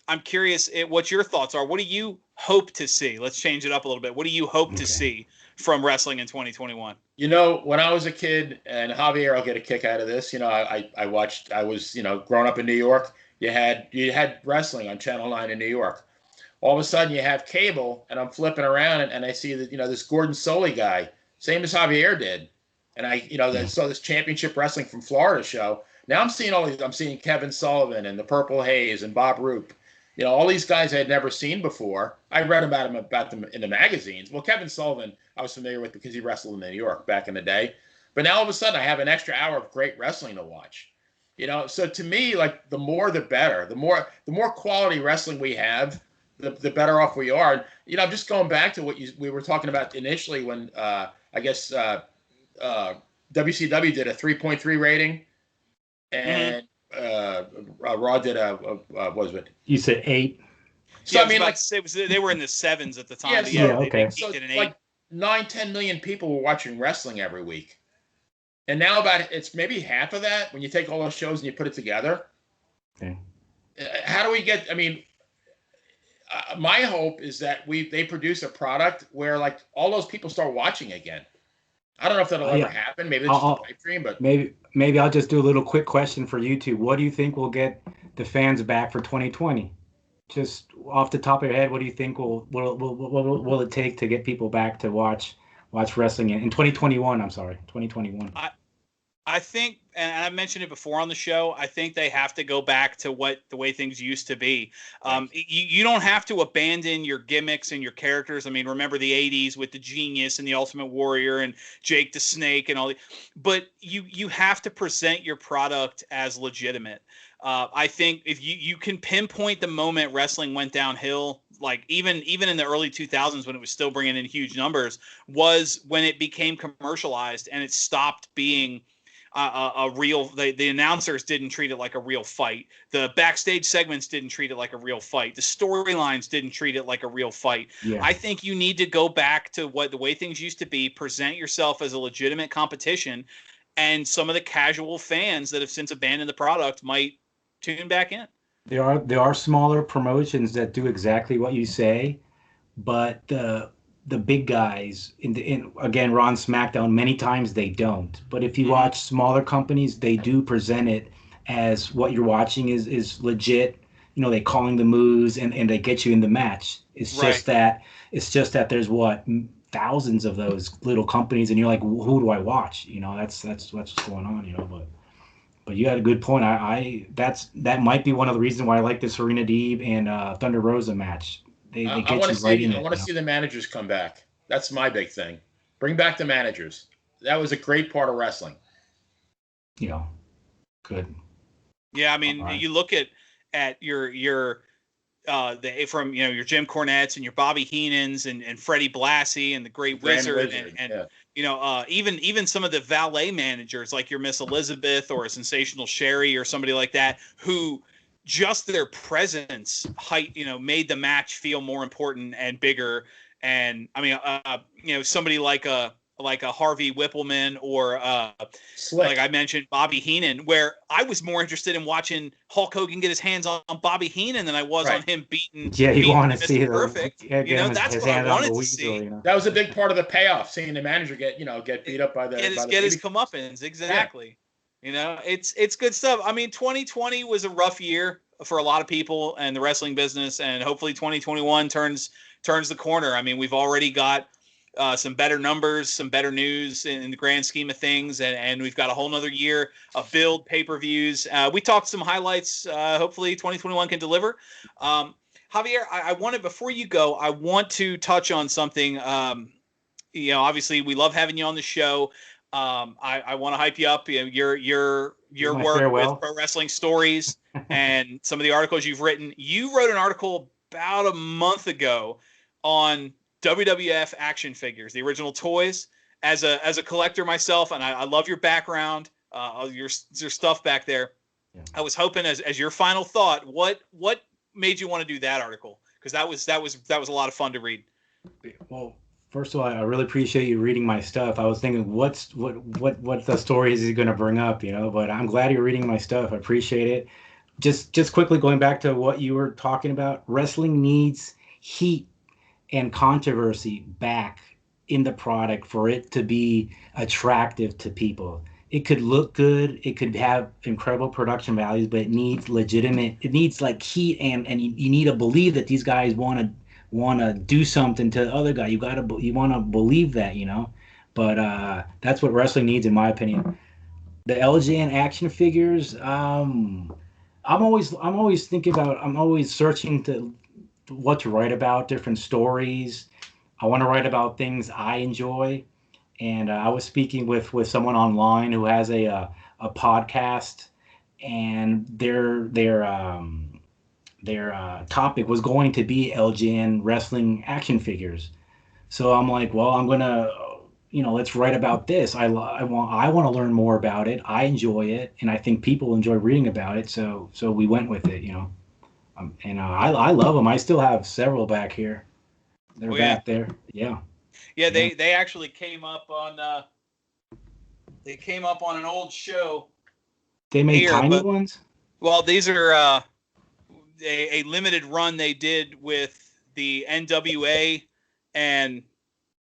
Speaker 1: I'm curious what your thoughts are. What do you hope to see? Let's change it up a little bit. What do you hope to see from wrestling in 2021?
Speaker 2: When I was a kid, and Javier will get a kick out of this, I was, growing up in New York, you had wrestling on Channel 9 in New York. All of a sudden you have cable, and I'm flipping around and I see that, this Gordon Soley guy, same as Javier did. And I saw this championship wrestling from Florida show. Now I'm seeing Kevin Sullivan and the Purple Haze and Bob Roop. All these guys I had never seen before. I read about them in the magazines. Well, Kevin Sullivan I was familiar with because he wrestled in New York back in the day. But now all of a sudden I have an extra hour of great wrestling to watch. So to me, like, the more the better. The more quality wrestling we have, the better off we are. And, I'm just going back to what we were talking about initially when I guess WCW did a 3.3 rating, and Raw did what was it?
Speaker 3: You said 8.
Speaker 1: So I mean, they were in the 7s at the time.
Speaker 3: Okay.
Speaker 1: So
Speaker 2: like 9-10 million people were watching wrestling every week, and now it's maybe half of that when you take all those shows and you put it together.
Speaker 3: Okay.
Speaker 2: How do we get? I mean, my hope is that they produce a product where, like, all those people start watching again. I don't know if that'll ever happen. Maybe it's just a pipe dream, but
Speaker 3: maybe I'll just do a little quick question for you two. What do you think will get the fans back for 2020? Just off the top of your head, what do you think will it take to get people back to watch wrestling in 2021? I'm sorry, 2021.
Speaker 1: I think, and I mentioned it before on the show, I think they have to go back to the way things used to be. You don't have to abandon your gimmicks and your characters. I mean, remember the 80s with the Genius and the Ultimate Warrior and Jake the Snake and all the, but you have to present your product as legitimate. I think if you can pinpoint the moment wrestling went downhill, like even in the early 2000s when it was still bringing in huge numbers, was when it became commercialized and it stopped being a real. The announcers didn't treat it like a real fight. The backstage segments didn't treat it like a real fight. The storylines didn't treat it like a real fight. Yeah. I think you need to go back to the way things used to be. Present yourself as a legitimate competition, and some of the casual fans that have since abandoned the product might tune back in.
Speaker 3: There are smaller promotions that do exactly what you say, but the big guys again, Raw and SmackDown, many times they don't. But if you watch smaller companies, they do present it as what you're watching is legit. They calling the moves and they get you in the match. It's just that there's thousands of those little companies, and you're like, who do I watch? That's what's going on. But you had a good point. That might be one of the reasons why I like this Serena Deeb and Thunder Rosa match. They get you right in it.
Speaker 2: I want to see the managers come back. That's my big thing. Bring back the managers. That was a great part of wrestling.
Speaker 3: Good.
Speaker 1: Yeah, I mean, you look at your your Jim Cornettes and your Bobby Heenans and Freddie Blassie and the Great Wizard and even some of the valet managers like your Miss Elizabeth or a Sensational Sherry or somebody like that, who just their presence made the match feel more important and bigger. And I mean, somebody like a Harvey Whippleman or like I mentioned, Bobby Heenan, where I was more interested in watching Hulk Hogan get his hands on Bobby Heenan than I was on him beating.
Speaker 3: Yeah, you want to see
Speaker 1: perfect. That's what I wanted to see.
Speaker 2: That was a big part of the payoff, seeing the manager get beat up by
Speaker 1: get his comeuppance. Exactly. Yeah. It's good stuff. I mean, 2020 was a rough year for a lot of people and the wrestling business, and hopefully 2021 turns the corner. I mean, we've already got some better numbers, some better news in the grand scheme of things, and we've got a whole nother year of build pay-per-views. We talked some highlights. Hopefully 2021 can deliver. Javier, I wanted, before you go, I want to touch on something. Obviously we love having you on the show. I want to hype you up. Your work
Speaker 3: farewell
Speaker 1: with Pro Wrestling Stories and some of the articles you've written. You wrote an article about a month ago on WWF action figures, the original toys. As a collector myself, and I love your background, your stuff back there. Yeah. I was hoping, as your final thought, what made you want to do that article? Because that was a lot of fun to read.
Speaker 3: Well, first of all, I really appreciate you reading my stuff. I was thinking, what the story is he going to bring up, But I'm glad you're reading my stuff. I appreciate it. Just quickly going back to what you were talking about, wrestling needs heat and controversy back in the product for it to be attractive to people. It could look good, it could have incredible production values, but it needs like heat, and you need to believe that these guys want to do something to the other guy. You want to believe that, But that's what wrestling needs, in my opinion. The LJN action figures, I'm always thinking about, I'm always searching to what to write about, different stories. I want to write about things I enjoy, and I was speaking with someone online who has a podcast, and their topic was going to be LJN wrestling action figures. So I'm like, well, I'm gonna, let's write about this. I want to learn more about it. I enjoy it, and I think people enjoy reading about it. So we went with it, and I love them. I still have several back here. They're back there. Yeah.
Speaker 1: Yeah, they actually came up on an old show.
Speaker 3: They made tiny ones?
Speaker 1: Well, these are a limited run they did with the NWA and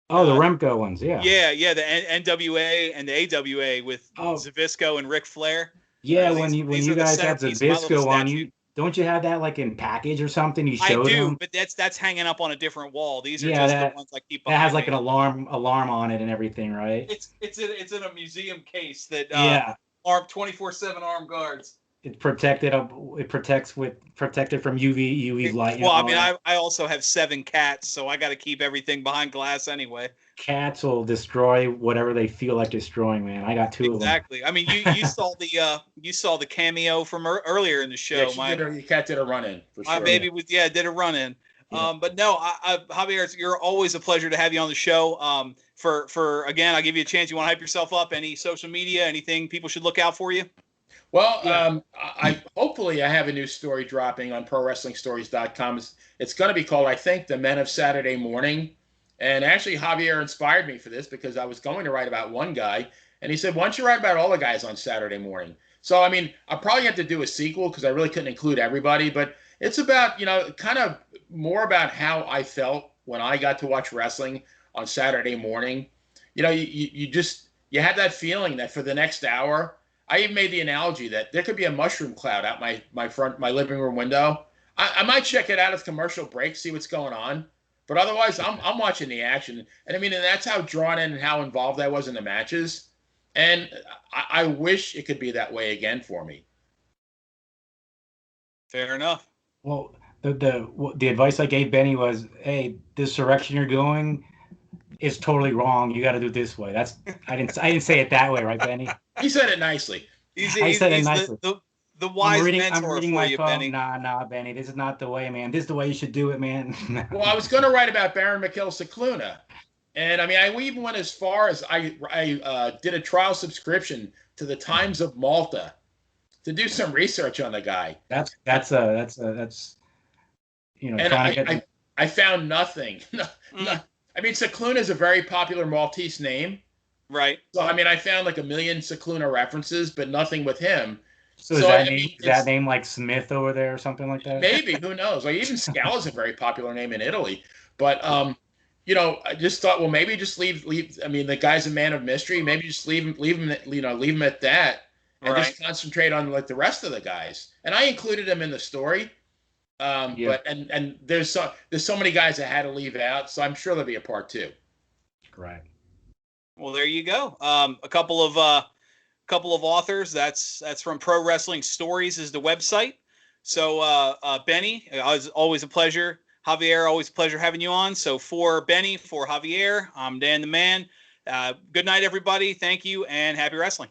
Speaker 3: the Remco ones, yeah.
Speaker 1: Yeah, the NWA and the AWA with Zbyszko and Ric Flair.
Speaker 3: Yeah, when you guys had Zbyszko on, don't you have that like in package or something? You showed them?
Speaker 1: But that's hanging up on a different wall. These are just the ones I keep.
Speaker 3: That has like an alarm on it and everything, right?
Speaker 1: It's in a museum case that armed 24/7 armed guards.
Speaker 3: It's protected. It protected from UV light.
Speaker 1: Well, I mean, I also have 7 cats, so I got to keep everything behind glass anyway.
Speaker 3: Cats will destroy whatever they feel like destroying, man. I got 2 of them.
Speaker 1: Exactly. I mean, you saw the cameo from earlier in the show.
Speaker 2: Yeah, your cat did a run in for sure.
Speaker 1: My baby did a run in. Yeah. But no, Javier, you're always a pleasure to have you on the show. For again, I'll give you a chance. You want to hype yourself up? Any social media? Anything people should look out for you?
Speaker 2: Well, hopefully I have a new story dropping on ProWrestlingStories.com. It's going to be called, I think, The Men of Saturday Morning. And actually, Javier inspired me for this because I was going to write about one guy, and he said, "Why don't you write about all the guys on Saturday morning?" So, I mean, I'll probably have to do a sequel because I really couldn't include everybody, but it's about, kind of more about how I felt when I got to watch wrestling on Saturday morning. You had that feeling that for the next hour, I even made the analogy that there could be a mushroom cloud out my living room window. I might check it out at commercial break, see what's going on. But otherwise, I'm watching the action. And I mean, and that's how drawn in and how involved I was in the matches. And I wish it could be that way again for me.
Speaker 1: Fair enough.
Speaker 3: Well, the advice I gave Benny was, hey, this direction you're going is totally wrong. You got to do it this way. I didn't say it that way, right, Benny?
Speaker 2: He said it nicely.
Speaker 3: I said it nicely.
Speaker 1: The wise mentor
Speaker 3: I'm reading
Speaker 1: for
Speaker 3: my
Speaker 1: you,
Speaker 3: phone.
Speaker 1: Benny.
Speaker 3: Nah, Benny. This is not the way, man. This is the way you should do it, man.
Speaker 2: Well, I was going to write about Baron Mikhail Cicluna. And, I mean, I even went as far as I did a trial subscription to the Times of Malta to do some research on the guy.
Speaker 3: That's
Speaker 2: and I found nothing. I mean, Cicluna is a very popular Maltese name.
Speaker 1: Right.
Speaker 2: So, I mean, I found like a million Cicluna references, but nothing with him.
Speaker 3: So is that name like Smith over there or something like that?
Speaker 2: Maybe, who knows? Like even Scala is a very popular name in Italy. But I just thought, well, maybe just leave. I mean, the guy's a man of mystery. Maybe just leave him at that, and just concentrate on like the rest of the guys. And I included him in the story. But there's so many guys I had to leave out, so I'm sure there'll be a part 2.
Speaker 3: Right.
Speaker 1: Well, there you go. A couple of authors. That's from Pro Wrestling Stories is the website. So, Benny, always a pleasure. Javier, always a pleasure having you on. So for Benny, for Javier, I'm Dan the Man. Good night, everybody. Thank you, and happy wrestling.